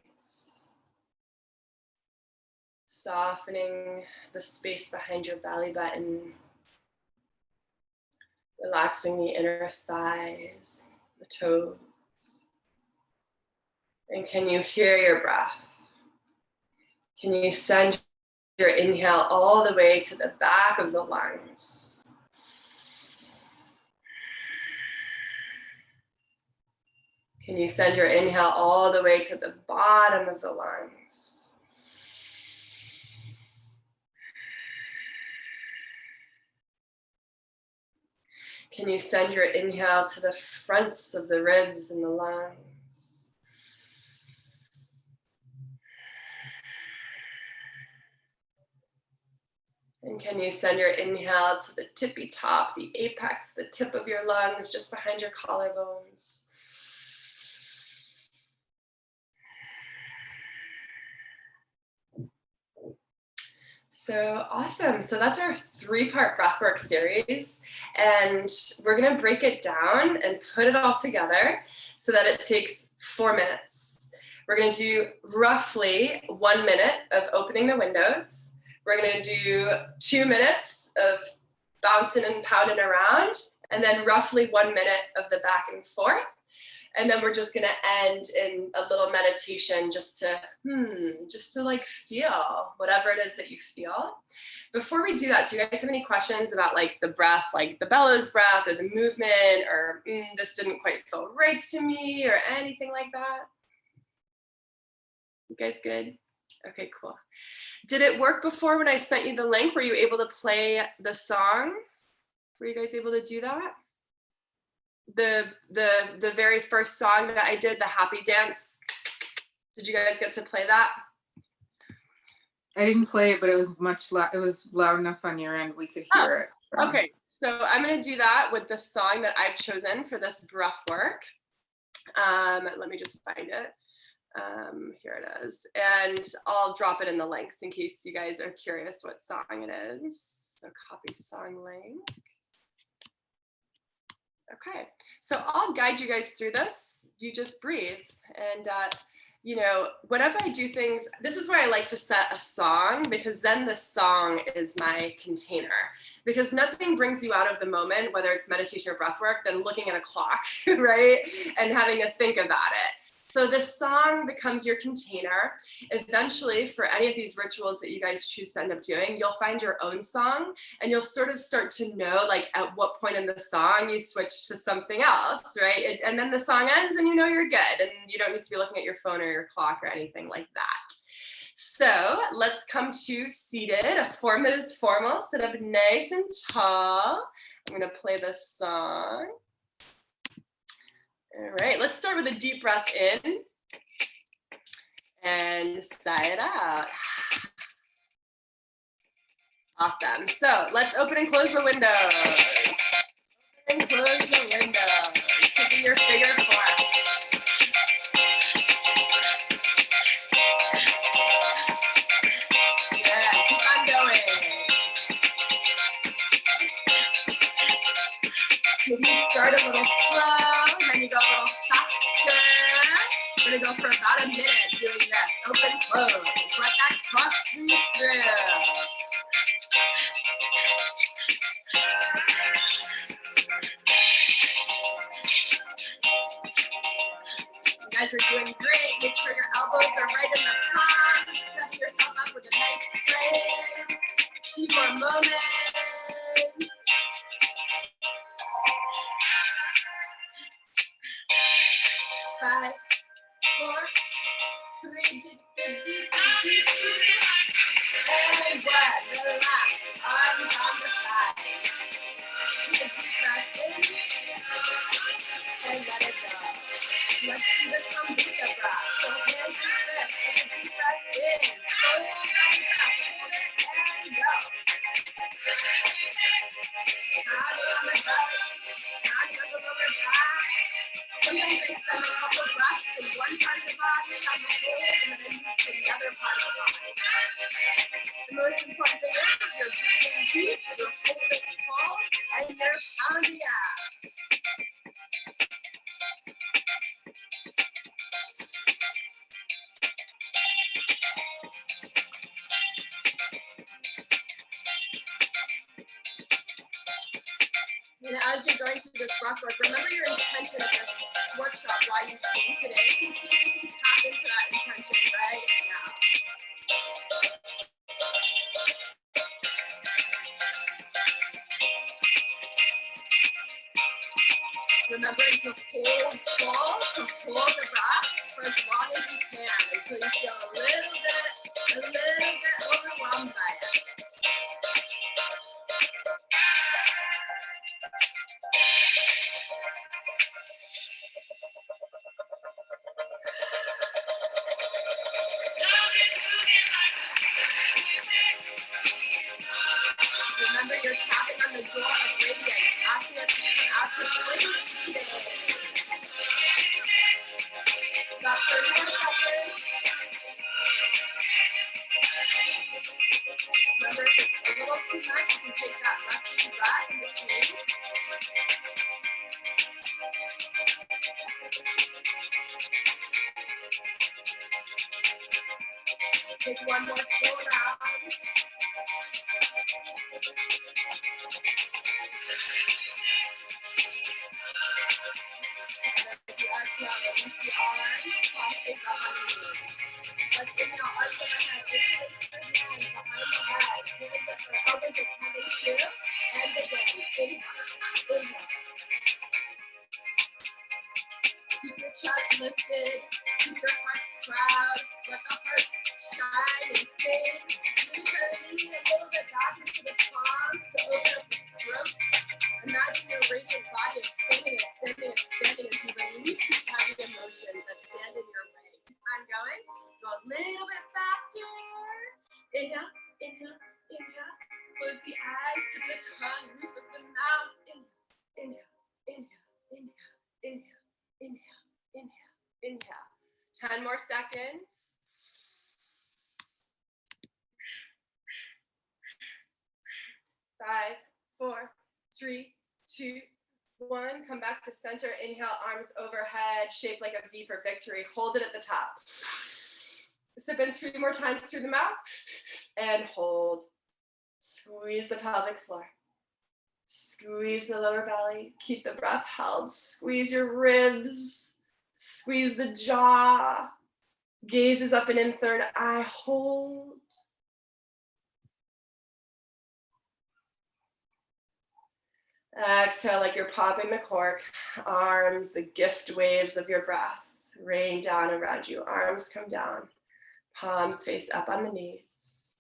Softening the space behind your belly button. Relaxing the inner thighs, the toes. And can you hear your breath? Can you send your inhale all the way to the back of the lungs? Can you send your inhale all the way to the bottom of the lungs? Can you send your inhale to the fronts of the ribs and the lungs? And can you send your inhale to the tippy top, the apex, the tip of your lungs, just behind your collarbones? So awesome. So that's our 3-part breathwork series. And we're going to break it down and put it all together so that it takes 4 minutes. We're going to do roughly 1 minute of opening the windows. We're going to do 2 minutes of bouncing and pounding around, and then roughly 1 minute of the back and forth. And then we're just gonna end in a little meditation just to like feel whatever it is that you feel. Before we do that, do you guys have any questions about like the breath, like the bellows breath or the movement, or this didn't quite feel right to me, or anything like that? You guys good? Okay, cool. Did it work before when I sent you the link? Were you able to play the song? Were you guys able to do that? The very first song that I did, the happy dance. Did you guys get to play that? I didn't play it, but it was it was loud enough on your end we could hear it. So. Okay, so I'm gonna do that with the song that I've chosen for this breath work. Let me just find it. Here it is, and I'll drop it in the links in case you guys are curious what song it is. So copy song link. Okay, so I'll guide you guys through this. You just breathe. And, you know, whenever I do things, this is where I like to set a song, because then the song is my container. Because nothing brings you out of the moment, whether it's meditation or breath work, than looking at a clock, right? And having to think about it. So the song becomes your container. Eventually, for any of these rituals that you guys choose to end up doing, you'll find your own song, and you'll sort of start to know, like, at what point in the song you switch to something else, right? And then the song ends and you know you're good, and you don't need to be looking at your phone or your clock or anything like that. So let's come to seated, a form that is formal. Sit up nice and tall. I'm gonna play this song. All right, let's start with a deep breath in and sigh it out. Awesome. So let's open and close the windows. Open and close the windows. Taking your figure four. Yeah, keep on going. Maybe you start a little slow, and then you go a little faster. We're gonna go for about a minute doing this. Open, close. Let that cross breathe through. You guys are doing great. Make sure your elbows are right in the palms. Setting yourself up with a nice frame. Few more moments. 5, 4, 3, deep, and what? Relax. Arms on the thighs. Take a deep breath in and let it go. Let's do the kombucha breath. So hands and fists. Take a deep breath in. Hold on, hold it, and go. Counting on the belly. Counting on the lower back. Sometimes I spend a couple breaths in one part of the body, on the hold, and then I move to the other part of the body. The most important thing is you're breathing deep, you're holding full, and you're pounding out. And as you're going through this breath work, remember your intention of this workshop, why you came today, and see if you can tap into that intention right now. Remembering to hold full, to hold the breath for as long as you can until you feel a little bit overwhelmed by it. Remember, you're tapping on the door of radiance, asking us to come out to play with you today. About 30 more seconds. Remember, if it's a little too much, you can take that resting breath in between. Take one more full round. Exhale, release the arms, palms face up on the knees. Let's inhale, arms overhead, interlace your hands behind the head, elbows are 10 and 2, and again, inhale. Keep your chest lifted, keep your heart proud, let the heart shine and sing. Lean a little bit back into the palms to open up the throat. Imagine your radiant body expanding as you release these heavy emotions that stand in your way. Keep on going. Go a little bit faster. Inhale, inhale, inhale. Close the eyes to the tongue, roof of the mouth. Inhale, inhale, inhale, inhale, inhale, inhale, inhale. 10 more seconds. 5, 4, 3, 2, 1. Come back to center. Inhale, arms overhead, shaped like a V for victory. Hold it at the top. Sip in 3 more times through the mouth and hold. Squeeze the pelvic floor. Squeeze the lower belly. Keep the breath held. Squeeze your ribs. Squeeze the jaw. Gazes up and in, third eye, hold. Exhale like you're popping the cork. Arms, the gift waves of your breath rain down around you. Arms come down. Palms face up on the knees.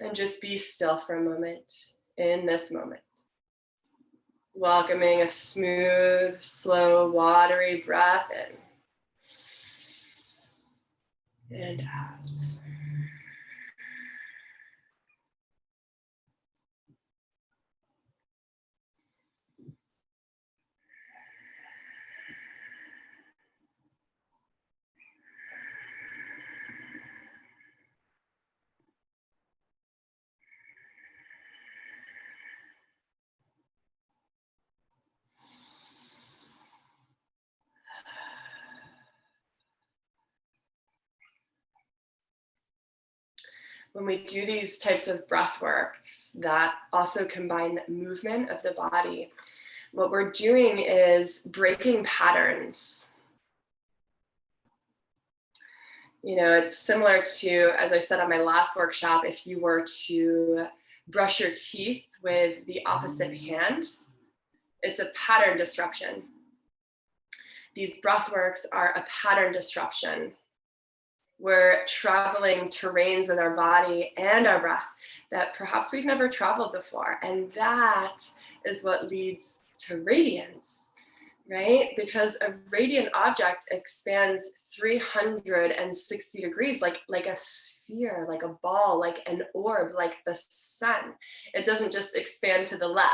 And just be still for a moment in this moment. Welcoming a smooth, slow, watery breath in and out. When we do these types of breath works that also combine movement of the body, what we're doing is breaking patterns. You know, it's similar to, as I said on my last workshop, if you were to brush your teeth with the opposite hand, it's a pattern disruption. These breath works are a pattern disruption. We're traveling terrains with our body and our breath that perhaps we've never traveled before. And that is what leads to radiance, right? Because a radiant object expands 360 degrees, like a sphere, like a ball, like an orb, like the sun. It doesn't just expand to the left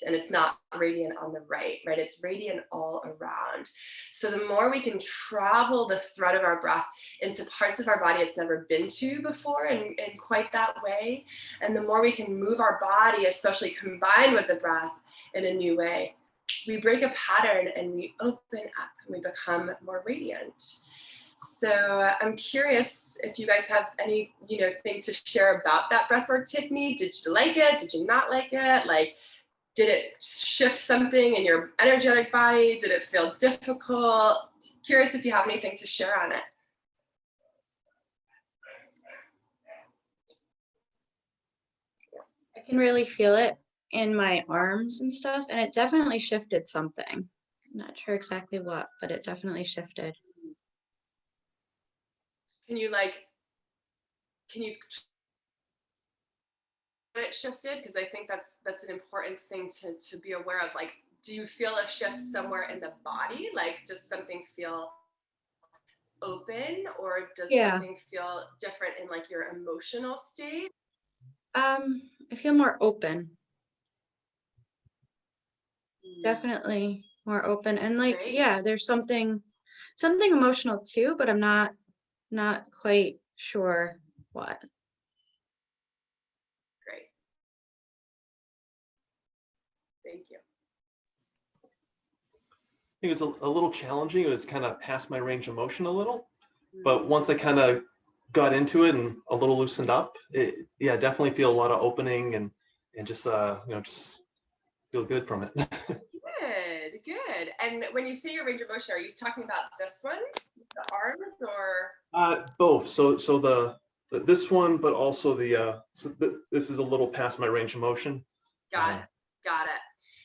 and it's not radiant on the right? It's radiant all around. So the more we can travel the thread of our breath into parts of our body it's never been to before in quite that way, and the more we can move our body, especially combined with the breath, in a new way, we break a pattern and we open up and we become more radiant. So I'm curious if you guys have any, thing to share about that breathwork technique. Did you like it? Did you not like it? Like, did it shift something in your energetic body? Did it feel difficult? Curious if you have anything to share on it. I can really feel it in my arms and stuff, and it definitely shifted something. I'm not sure exactly what, but it definitely shifted. Can you it shifted? Because I think that's an important thing to be aware of. Like, do you feel a shift somewhere in the body? Like, does something feel open, or does something feel different in like your emotional state? I feel more open. Definitely more open, and like, Great. yeah, there's something emotional too, but I'm not quite sure what. Great. Thank you. It was a little challenging. It was kind of past my range of motion a little, but once I kind of got into it and a little loosened up, definitely feel a lot of opening and just just feel good from it. Good. And when you say your range of motion, are you talking about this one, the arms, or? Both. So the this one, but also this is a little past my range of motion. Got it.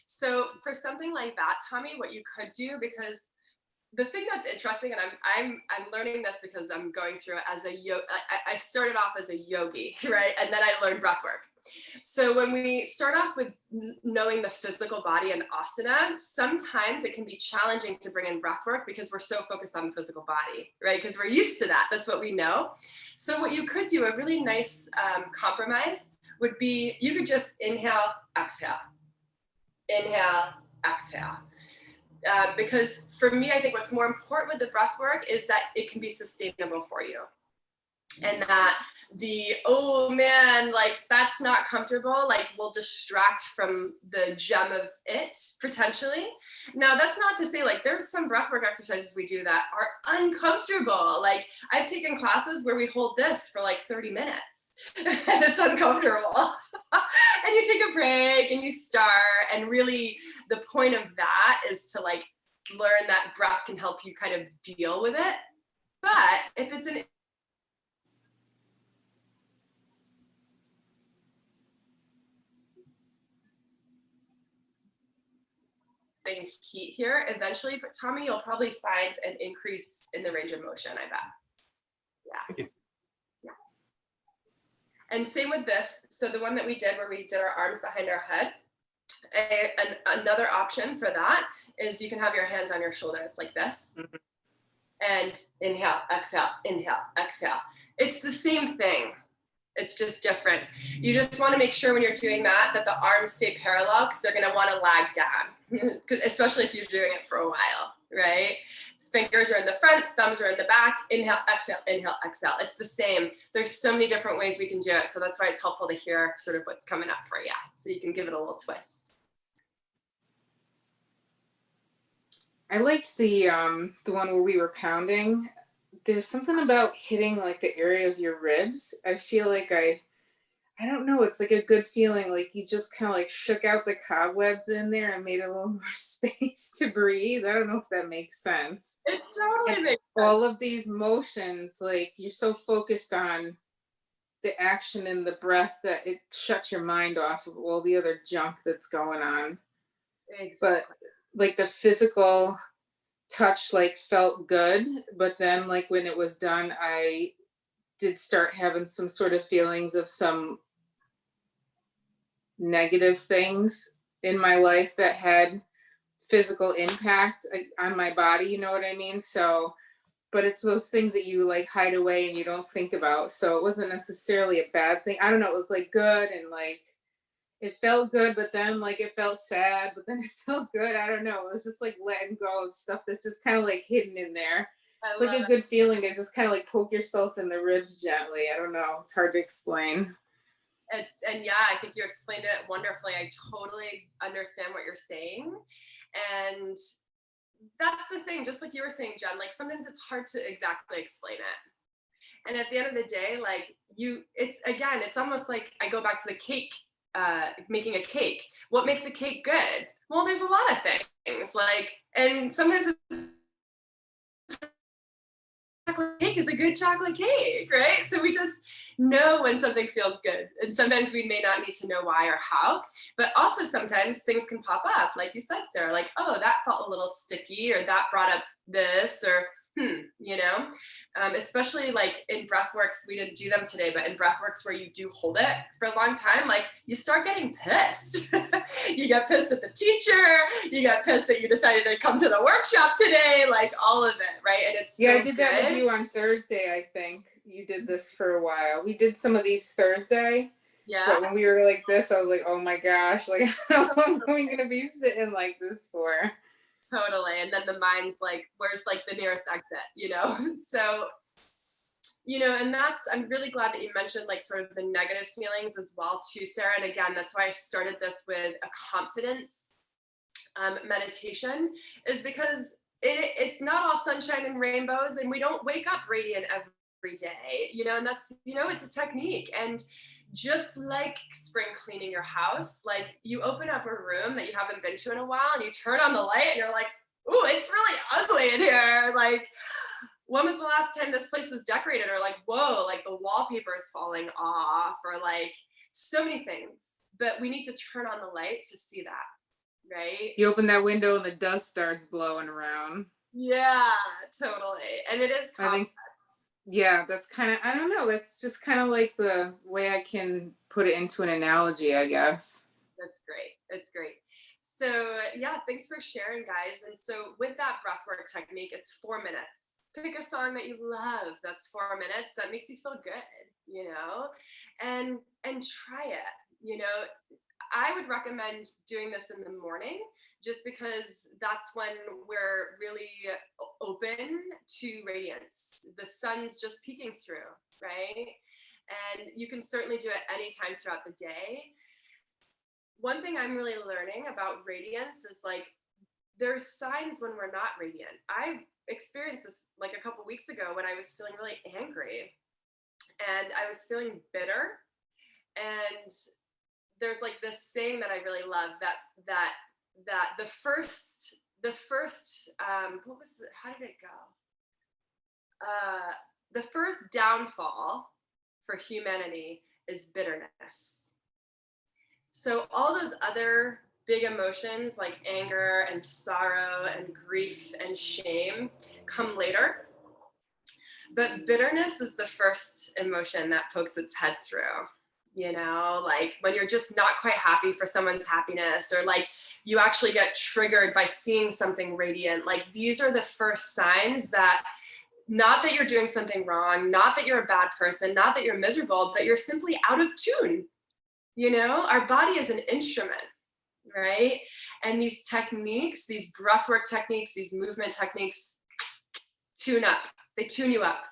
So for something like that, Tommy, what you could do, because the thing that's interesting, and I'm learning this because I'm going through it as I started off as a yogi, right? And then I learned breath work. So when we start off with knowing the physical body and asana, sometimes it can be challenging to bring in breath work because we're so focused on the physical body, right? Because we're used to that. That's what we know. So what you could do, a really nice compromise would be, you could just inhale, exhale. Inhale, exhale. Because for me, I think what's more important with the breath work is that it can be sustainable for you. And that oh man, like that's not comfortable, like will distract from the gem of it potentially. Now that's not to say, like, there's some breathwork exercises we do that are uncomfortable. Like, I've taken classes where we hold this for like 30 minutes and it's uncomfortable. And you take a break and you start, and really the point of that is to like learn that breath can help you kind of deal with it. But if it's an heat here, eventually, Tommy, you'll probably find an increase in the range of motion, I bet. Yeah. Thank you. Yeah. And same with this. So the one that we did where we did our arms behind our head, another option for that is you can have your hands on your shoulders like this. Mm-hmm. And inhale, exhale, inhale, exhale. It's the same thing. It's just different. You just want to make sure when you're doing that the arms stay parallel, because they're going to want to lag down, especially if you're doing it for a while, right? Fingers are in the front, thumbs are in the back. Inhale, exhale, inhale, exhale. It's the same. There's so many different ways we can do it. So that's why it's helpful to hear sort of what's coming up for you, so you can give it a little twist. I liked the one where we were pounding. There's something about hitting like the area of your ribs. I feel like I don't know, it's like a good feeling, like you just kind of like shook out the cobwebs in there and made a little more space to breathe. I don't know if that makes sense. It totally makes sense. All of these motions, like you're so focused on the action and the breath that it shuts your mind off of all the other junk that's going on. Exactly. But like the physical touch like felt good, but then like when it was done, I did start having some sort of feelings of some negative things in my life that had physical impact on my body, you know what I mean? So, but it's those things that you like hide away and you don't think about. So it wasn't necessarily a bad thing. I don't know, it was like good, and like it felt good, but then like it felt sad, but then it felt good. I don't know. It was just like letting go of stuff that's just kind of like hidden in there. It's like a good feeling to just kind of like poke yourself in the ribs gently. I don't know. It's hard to explain. And yeah, I think you explained it wonderfully. I totally understand what you're saying. And that's the thing, just like you were saying, Jen, like sometimes it's hard to exactly explain it. And at the end of the day, like it's almost like I go back to the cake, making a cake. What makes a cake good? Well, there's a lot of things, like, and sometimes chocolate cake is a good chocolate cake, right? So we just know when something feels good. And sometimes we may not need to know why or how, but also sometimes things can pop up. Like you said, Sarah, like, oh, that felt a little sticky, or that brought up this, or you know, especially like in breathworks, we didn't do them today, but in breathworks where you do hold it for a long time, like you start getting pissed. You get pissed at the teacher, you get pissed that you decided to come to the workshop today, like all of it, right? And it's I did that with you on Thursday. I think you did this for a while. We did some of these Thursday. Yeah. But when we were like this, I was like, oh my gosh, like how long are we gonna be sitting like this for? Totally. And then the mind's like, where's like the nearest exit, you know? So, you know, and I'm really glad that you mentioned like sort of the negative feelings as well too, Sarah. And again, that's why I started this with a confidence meditation, is because it's not all sunshine and rainbows, and we don't wake up radiant every day, you know, and that's, you know, it's a technique. And just like spring cleaning your house, like you open up a room that you haven't been to in a while and you turn on the light and you're like, ooh, it's really ugly in here. Like, when was the last time this place was decorated? Or like, whoa, like the wallpaper is falling off, or like so many things. But we need to turn on the light to see that, right? You open that window and the dust starts blowing around. Yeah, totally. And it is complex. I think, yeah, that's kind of, I don't know, that's just kind of like the way I can put it into an analogy, I guess. That's great. It's great. So yeah, thanks for sharing, guys. And so with that breathwork technique, it's 4 minutes. Pick a song that you love. That's 4 minutes. That makes you feel good, you know, and try it. You know, I would recommend doing this in the morning, just because that's when we're really open to radiance. The sun's just peeking through, right? And you can certainly do it anytime throughout the day. One thing I'm really learning about radiance is like, there's signs when we're not radiant. I experienced this like a couple weeks ago when I was feeling really angry and I was feeling bitter. And there's like this saying that I really love, that the first the first, how did it go? The first downfall for humanity is bitterness. So all those other big emotions like anger and sorrow and grief and shame come later. But bitterness is the first emotion that pokes its head through. You know, like when you're just not quite happy for someone's happiness, or like you actually get triggered by seeing something radiant. Like these are the first signs that not that you're doing something wrong, not that you're a bad person, not that you're miserable, but you're simply out of tune. You know, our body is an instrument, right? And these techniques, these breathwork techniques, these movement techniques tune up. They tune you up.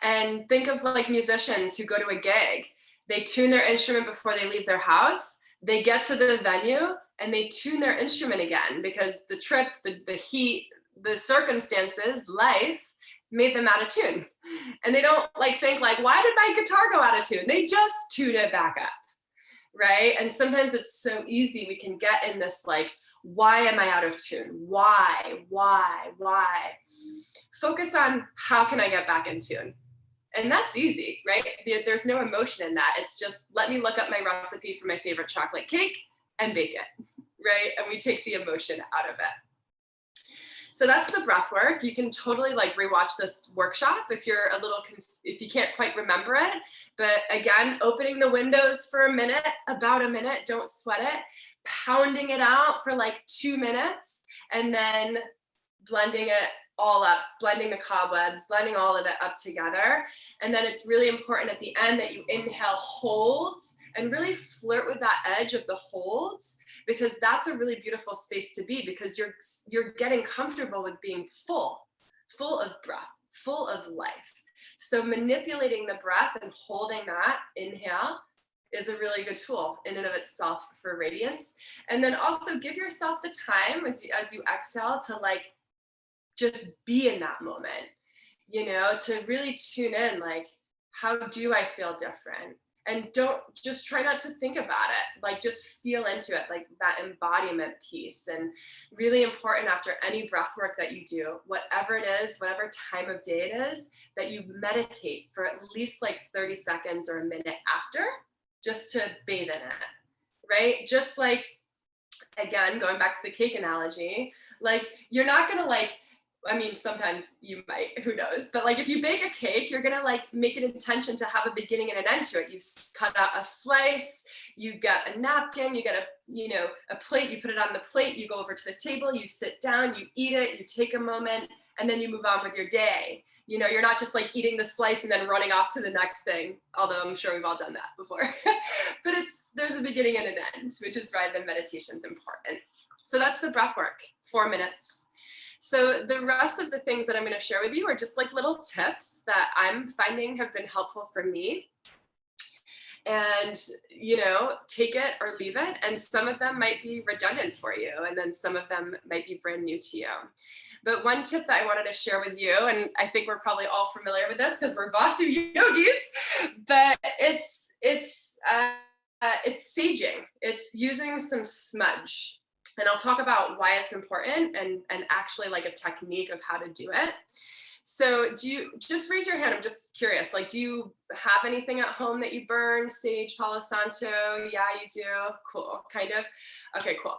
And think of like musicians who go to a gig. They tune their instrument before they leave their house. They get to the venue and they tune their instrument again because the trip, the heat, the circumstances, life made them out of tune. And they don't like think like, why did my guitar go out of tune? They just tune it back up, right? And sometimes it's so easy. We can get in this like, why am I out of tune? Why? Focus on how can I get back in tune? And that's easy, right? There's no emotion in that. It's just, let me look up my recipe for my favorite chocolate cake and bake it, right? And we take the emotion out of it. So that's the breath work. You can totally like rewatch this workshop if you're if you can't quite remember it. But again, opening the windows for a minute, about a minute, don't sweat it. Pounding it out for like 2 minutes and then blending it all up, blending the cobwebs, blending all of it up together. And then it's really important at the end that you inhale, hold, and really flirt with that edge of the holds, because that's a really beautiful space to be, because you're getting comfortable with being full of breath, full of life. So manipulating the breath and holding that inhale is a really good tool in and of itself for radiance. And then also give yourself the time as you exhale to like just be in that moment, you know, to really tune in, like, how do I feel different? And don't just try not to think about it, like just feel into it, like that embodiment piece. And really important after any breath work that you do, whatever it is, whatever time of day it is, that you meditate for at least like 30 seconds or a minute after, just to bathe in it, right? Just like, again, going back to the cake analogy, like you're not gonna like, I mean, sometimes you might, who knows, but like if you bake a cake, you're gonna like make an intention to have a beginning and an end to it. You cut out a slice, you get a napkin, you get a plate, you put it on the plate, you go over to the table, you sit down, you eat it, you take a moment, and then you move on with your day. You know, you're not just like eating the slice and then running off to the next thing, although I'm sure we've all done that before. But there's a beginning and an end, which is why the meditation's important. So that's the breath work, 4 minutes. So the rest of the things that I'm going to share with you are just like little tips that I'm finding have been helpful for me. And, you know, take it or leave it. And some of them might be redundant for you. And then some of them might be brand new to you. But one tip that I wanted to share with you, and I think we're probably all familiar with this because we're Vasu yogis, but it's saging. It's using some smudge. And I'll talk about why it's important and actually like a technique of how to do it. So do you, just raise your hand, I'm just curious, like do you have anything at home that you burn? Sage, Palo Santo? Yeah, you do? Cool, kind of. Okay, cool.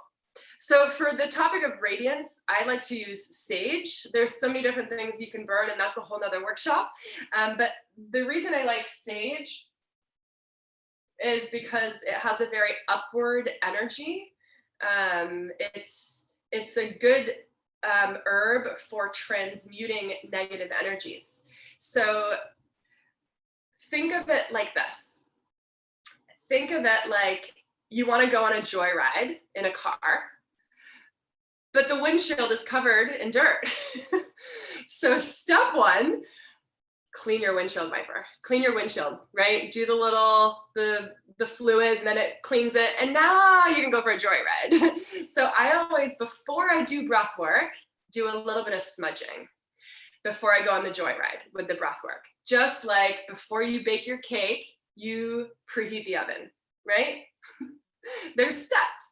So for the topic of radiance, I like to use sage. There's so many different things you can burn, and that's a whole nother workshop. But the reason I like sage is because it has a very upward energy. It's a good herb for transmuting negative energies. So think of it like this. Think of it like you want to go on a joyride in a car, but the windshield is covered in dirt. So step one, clean your windshield wiper. Clean your windshield, right? Do the fluid, and then it cleans it, and now you can go for a joyride. So I always, before I do breath work, do a little bit of smudging before I go on the joyride with the breath work. Just like before you bake your cake, you preheat the oven, right? There's steps.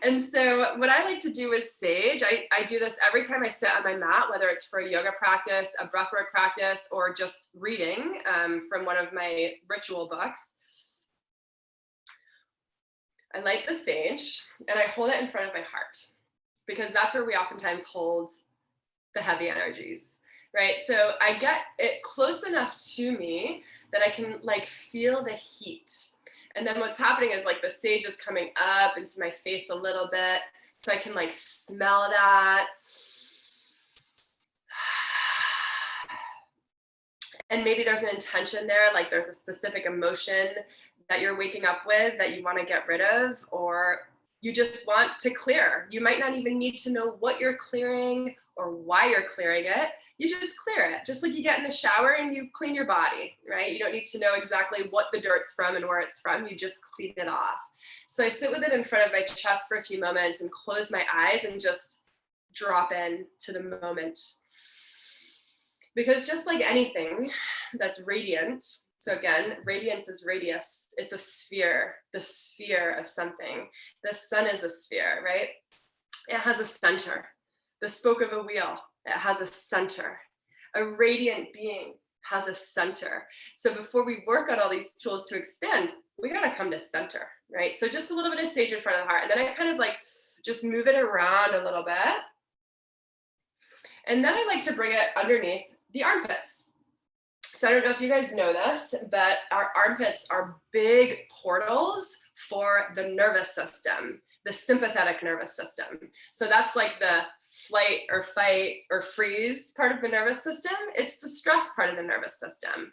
And so what I like to do with sage, I do this every time I sit on my mat, whether it's for a yoga practice, a breathwork practice, or just reading from one of my ritual books. I light the sage and I hold it in front of my heart, because that's where we oftentimes hold the heavy energies, right? So I get it close enough to me that I can like feel the heat. And then what's happening is like the sage is coming up into my face a little bit, so I can like smell that. And maybe there's an intention there, like there's a specific emotion that you're waking up with that you want to get rid of, or you just want to clear. You might not even need to know what you're clearing or why you're clearing it. You just clear it, just like you get in the shower and you clean your body, right? You don't need to know exactly what the dirt's from and where it's from. You just clean it off. So I sit with it in front of my chest for a few moments and close my eyes and just drop in to the moment. Because just like anything that's radiant, so again, radiance is radius. It's a sphere, the sphere of something. The sun is a sphere, right? It has a center. The spoke of a wheel, it has a center. A radiant being has a center. So before we work on all these tools to expand, we gotta come to center, right? So just a little bit of sage in front of the heart. And then I kind of like just move it around a little bit. And then I like to bring it underneath the armpits. So I don't know if you guys know this, but our armpits are big portals for the nervous system, the sympathetic nervous system. So that's like the flight or fight or freeze part of the nervous system. It's the stress part of the nervous system.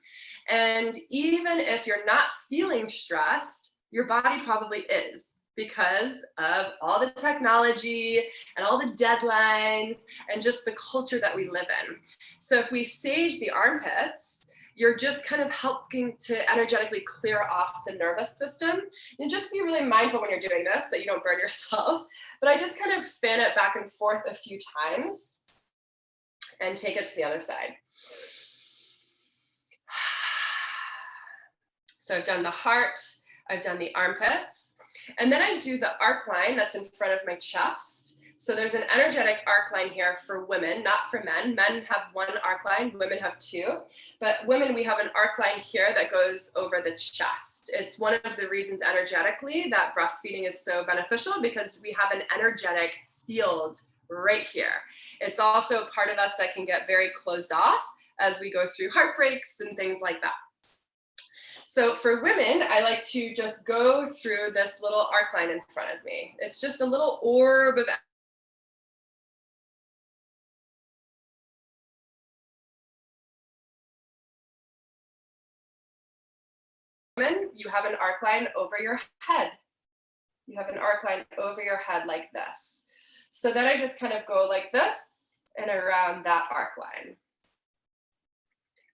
And even if you're not feeling stressed, your body probably is, because of all the technology and all the deadlines and just the culture that we live in. So if we sage the armpits, you're just kind of helping to energetically clear off the nervous system. And just be really mindful when you're doing this that you don't burn yourself. But I just kind of fan it back and forth a few times and take it to the other side. So I've done the heart, I've done the armpits, and then I do the arc line that's in front of my chest. So there's an energetic arc line here for women, not for men. Men have one arc line, women have two. But women, we have an arc line here that goes over the chest. It's one of the reasons energetically that breastfeeding is so beneficial, because we have an energetic field right here. It's also a part of us that can get very closed off as we go through heartbreaks and things like that. So for women, I like to just go through this little arc line in front of me. It's just a little orb of women, you have an arc line over your head. You have an arc line over your head like this. So then I just kind of go like this and around that arc line.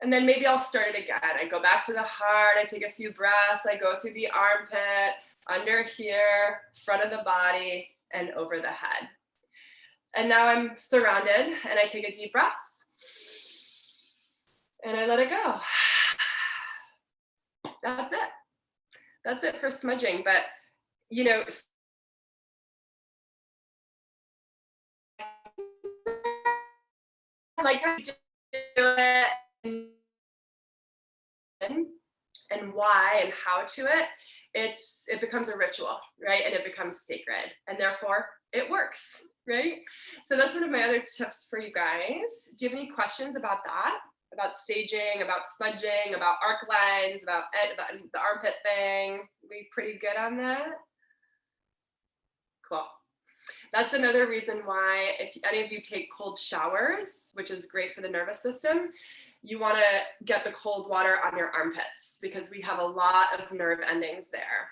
And then maybe I'll start it again. I go back to the heart, I take a few breaths, I go through the armpit, under here, front of the body, and over the head. And now I'm surrounded, and I take a deep breath, and I let it go. That's it. That's it for smudging. But, you know, like how you do it and why and how to it, it becomes a ritual, right? And it becomes sacred, and therefore it works, right? So that's one of my other tips for you guys. Do you have any questions about that? About saging, about smudging, about arc lines, about the armpit thing? We pretty good on that? Cool. That's another reason why if any of you take cold showers, which is great for the nervous system, you want to get the cold water on your armpits, because we have a lot of nerve endings there.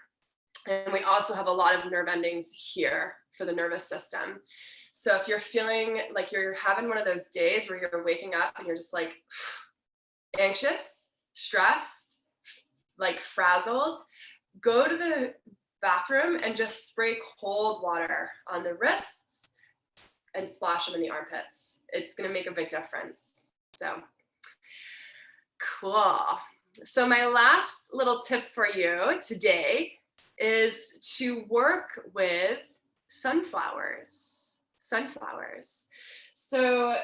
And we also have a lot of nerve endings here for the nervous system. So if you're feeling like you're having one of those days where you're waking up and you're just like anxious, stressed, like frazzled, go to the bathroom and just spray cold water on the wrists and splash them in the armpits. It's going to make a big difference. So cool. So my last little tip for you today is to work with sunflowers. So,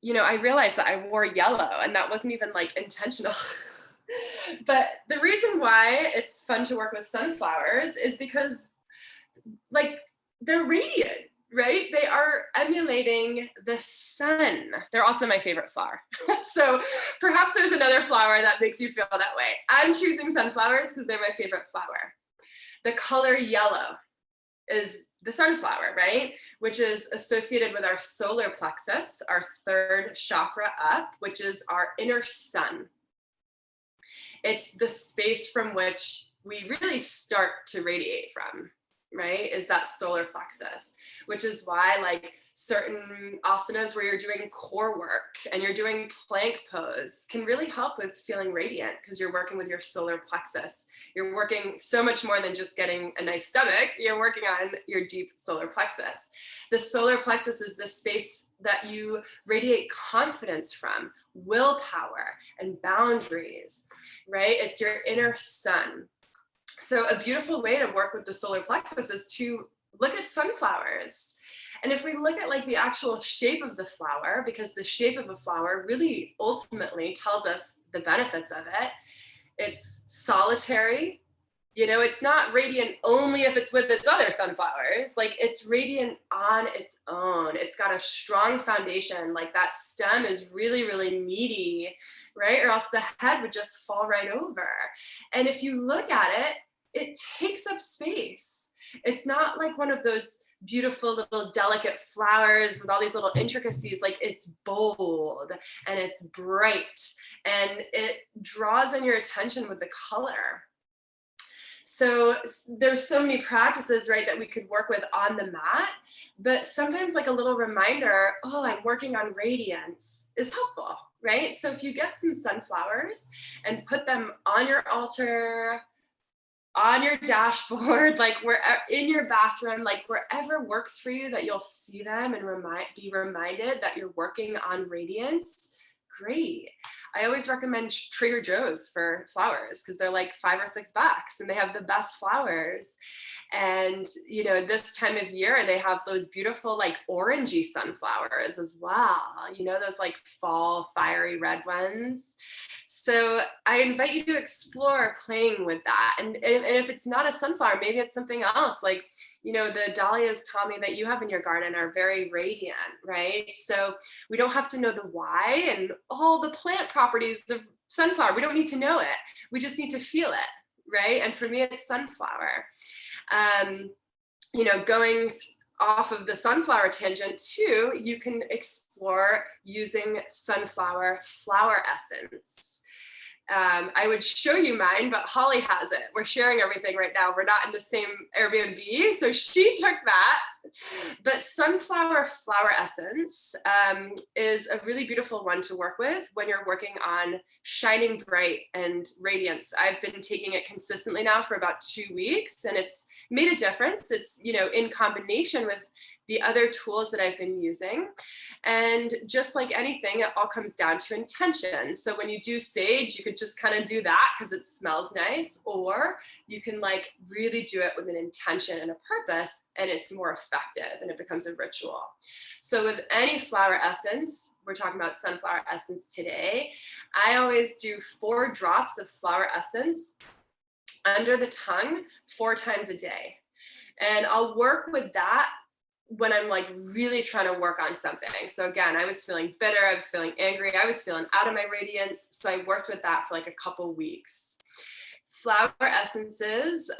you know, I realized that I wore yellow and that wasn't even like intentional. But the reason why it's fun to work with sunflowers is because like they're radiant, right? They are emulating the sun. They're also my favorite flower. So perhaps there's another flower that makes you feel that way. I'm choosing sunflowers because they're my favorite flower. The color yellow is the sunflower, right? Which is associated with our solar plexus, our third chakra up, which is our inner sun. It's the space from which we really start to radiate from, right? Is that solar plexus, which is why like certain asanas where you're doing core work and you're doing plank pose can really help with feeling radiant because you're working with your solar plexus. You're working so much more than just getting a nice stomach. You're working on your deep solar plexus. The solar plexus is the space that you radiate confidence from, willpower, and boundaries, right? It's your inner sun. So a beautiful way to work with the solar plexus is to look at sunflowers. And if we look at like the actual shape of the flower, because the shape of a flower really ultimately tells us the benefits of it, it's solitary. You know, it's not radiant only if it's with its other sunflowers. Like it's radiant on its own. It's got a strong foundation. Like that stem is really, really meaty, right? Or else the head would just fall right over. And if you look at it, it takes up space. It's not like one of those beautiful little delicate flowers with all these little intricacies. Like it's bold and it's bright and it draws in your attention with the color. So there's so many practices, right, that we could work with on the mat, but sometimes like a little reminder, oh, I'm working on radiance is helpful, right? So if you get some sunflowers and put them on your altar, on your dashboard, like where in your bathroom, like wherever works for you, that you'll see them and be reminded that you're working on radiance. Great. I always recommend Trader Joe's for flowers because they're like $5 or $6 and they have the best flowers. And, you know, this time of year, they have those beautiful like orangey sunflowers as well. You know, those like fall fiery red ones. So I invite you to explore playing with that. And if it's not a sunflower, maybe it's something else. Like, you know, the dahlias, Tommy, that you have in your garden are very radiant, right? So we don't have to know the why and all the plant properties of sunflower. We don't need to know it. We just need to feel it, right? And for me, it's sunflower. You know, going off of the sunflower tangent too, you can explore using sunflower flower essence. I would show you mine, but Holly has it. We're sharing everything right now. We're not in the same Airbnb, so she took that. But sunflower flower essence is a really beautiful one to work with when you're working on shining bright and radiance. I've been taking it consistently now for about 2 weeks, and it's made a difference. It's, you know, in combination with the other tools that I've been using. And just like anything, it all comes down to intention. So when you do sage, you could just kind of do that because it smells nice, or you can like really do it with an intention and a purpose, and it's more effective and it becomes a ritual. So with any flower essence, we're talking about sunflower essence today, I always do 4 drops of flower essence under the tongue 4 times a day. And I'll work with that when I'm like really trying to work on something. So again, I was feeling bitter, I was feeling angry, I was feeling out of my radiance. So I worked with that for like a couple weeks. Flower essences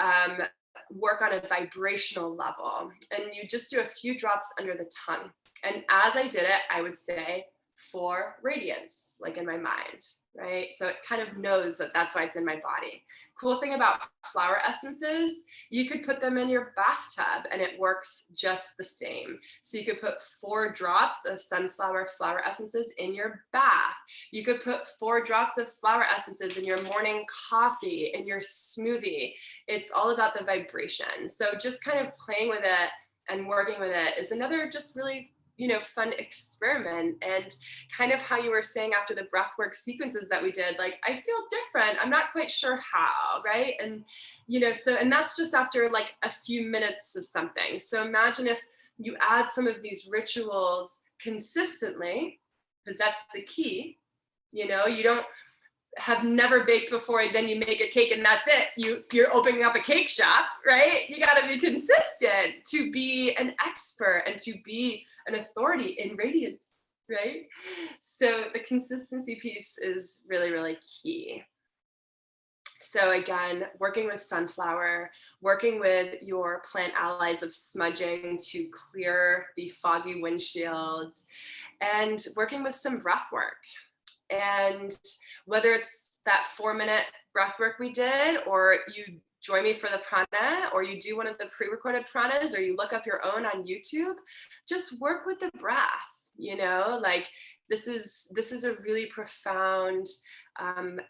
work on a vibrational level, and you just do a few drops under the tongue. And as I did it, I would say for radiance, like in my mind, right? So it kind of knows that that's why it's in my body. Cool thing about flower essences, you could put them in your bathtub and it works just the same. So you could put 4 drops of sunflower flower essences in your bath. You could put 4 drops of flower essences in your morning coffee, in your smoothie. It's all about the vibration. So just kind of playing with it and working with it is another just really, fun experiment. And kind of how you were saying after the breathwork sequences that we did, like, I feel different. I'm not quite sure how, right? And, and that's just after like a few minutes of something. So imagine if you add some of these rituals consistently, because that's the key. You don't have never baked before, then you make a cake and that's it. You're opening up a cake shop, right? You got to be consistent to be an expert and to be an authority in radiance, right? So the consistency piece is really, really key. So again, working with sunflower, working with your plant allies of smudging to clear the foggy windshields, and working with some breath work. And whether it's that 4-minute breath work we did, or you join me for the prana, or you do one of the pre-recorded pranas, or you look up your own on YouTube, just work with the breath. Like this is a really profound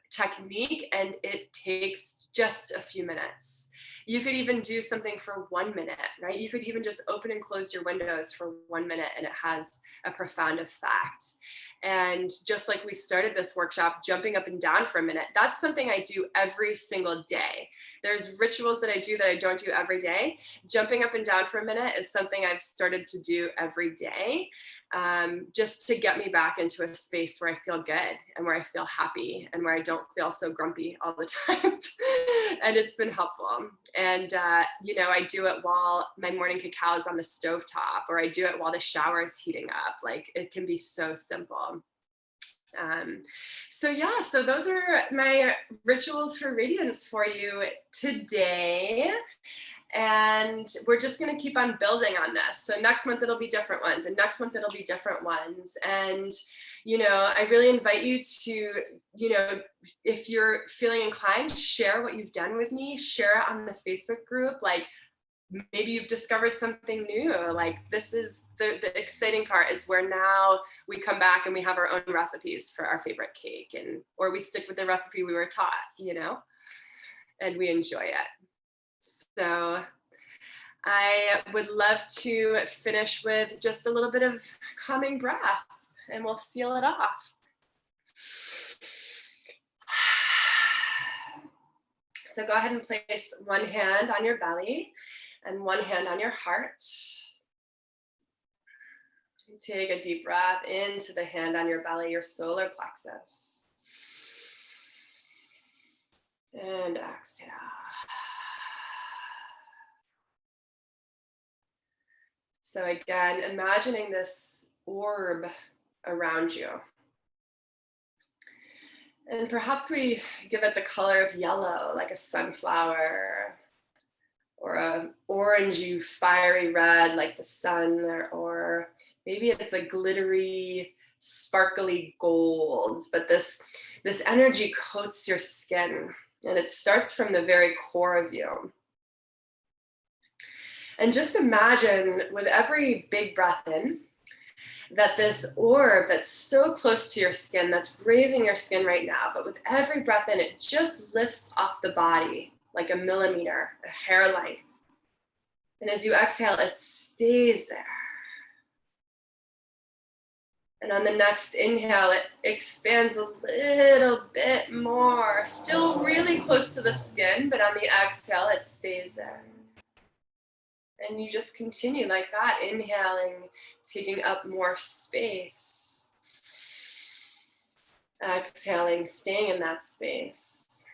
technique, and it takes just a few minutes. You could even do something for 1 minute, right? You could even just open and close your windows for 1 minute, and it has a profound effect. And just like we started this workshop, jumping up and down for a minute, that's something I do every single day. There's rituals that I do that I don't do every day. Jumping up and down for a minute is something I've started to do every day, just to get me back into a space where I feel good and where I feel happy and where I don't feel so grumpy all the time. And it's been helpful. And, I do it while my morning cacao is on the stovetop, or I do it while the shower is heating up. Like, it can be so simple. So those are my rituals for radiance for you today. And we're just going to keep on building on this. So next month it'll be different ones, and next month it'll be different ones. And, I really invite you to, if you're feeling inclined, share what you've done with me, share it on the Facebook group. Like, maybe you've discovered something new. Like, this is the exciting part, is where now we come back and we have our own recipes for our favorite cake, or we stick with the recipe we were taught, and we enjoy it. So I would love to finish with just a little bit of calming breath, and we'll seal it off. So go ahead and place one hand on your belly and one hand on your heart. Take a deep breath into the hand on your belly, your solar plexus. And exhale. So again, imagining this orb around you. And perhaps we give it the color of yellow, like a sunflower, or a orangey, fiery red, like the sun, or maybe it's a glittery, sparkly gold. But this energy coats your skin, and it starts from the very core of you. And just imagine, with every big breath in, that this orb that's so close to your skin, that's grazing your skin right now, but with every breath in, it just lifts off the body like a millimeter, a hair length. And as you exhale, it stays there. And on the next inhale, it expands a little bit more, still really close to the skin, but on the exhale, it stays there. And you just continue like that, inhaling, taking up more space. Exhaling, staying in that space.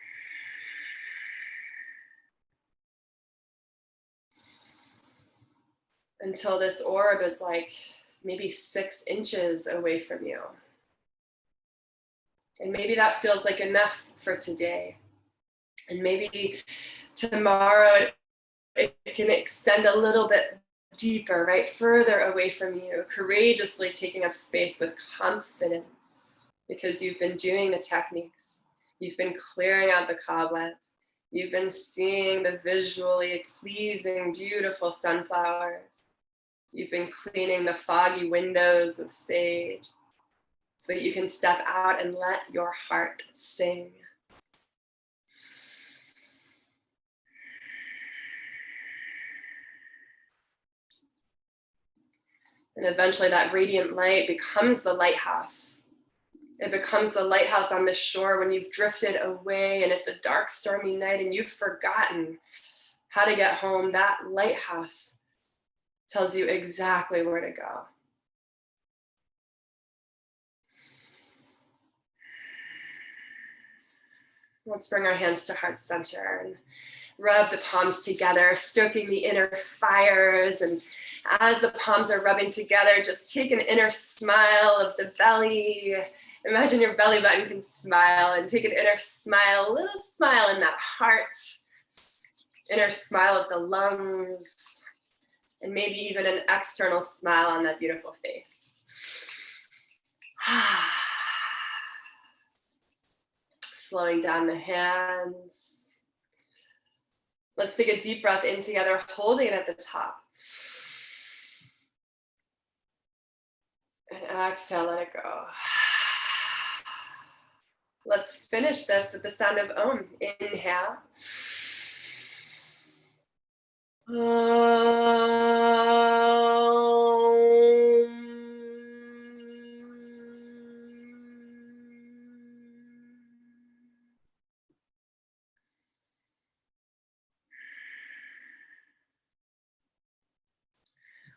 Until this orb is like maybe 6 inches away from you. And maybe that feels like enough for today. And maybe tomorrow it can extend a little bit deeper, right? Further away from you, courageously taking up space with confidence, because you've been doing the techniques. You've been clearing out the cobwebs. You've been seeing the visually pleasing, beautiful sunflowers. You've been cleaning the foggy windows with sage, so that you can step out and let your heart sing. And eventually that radiant light becomes the lighthouse. It becomes the lighthouse on the shore when you've drifted away and it's a dark, stormy night and you've forgotten how to get home. That lighthouse tells you exactly where to go. Let's bring our hands to heart center and rub the palms together, stoking the inner fires. And as the palms are rubbing together, just take an inner smile of the belly. Imagine your belly button can smile, and take an inner smile, a little smile in that heart, inner smile of the lungs, and maybe even an external smile on that beautiful face. Slowing down the hands. Let's take a deep breath in together, holding it at the top. And exhale, let it go. Let's finish this with the sound of Om. Inhale.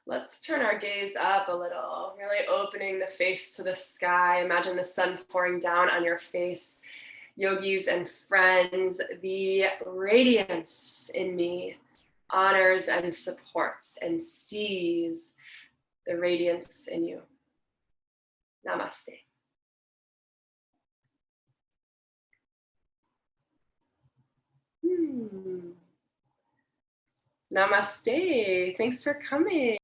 Let's turn our gaze up a little, really opening the face to the sky. Imagine the sun pouring down on your face. Yogis and friends, the radiance in me honors and supports and sees the radiance in you. Namaste. Namaste. Thanks for coming.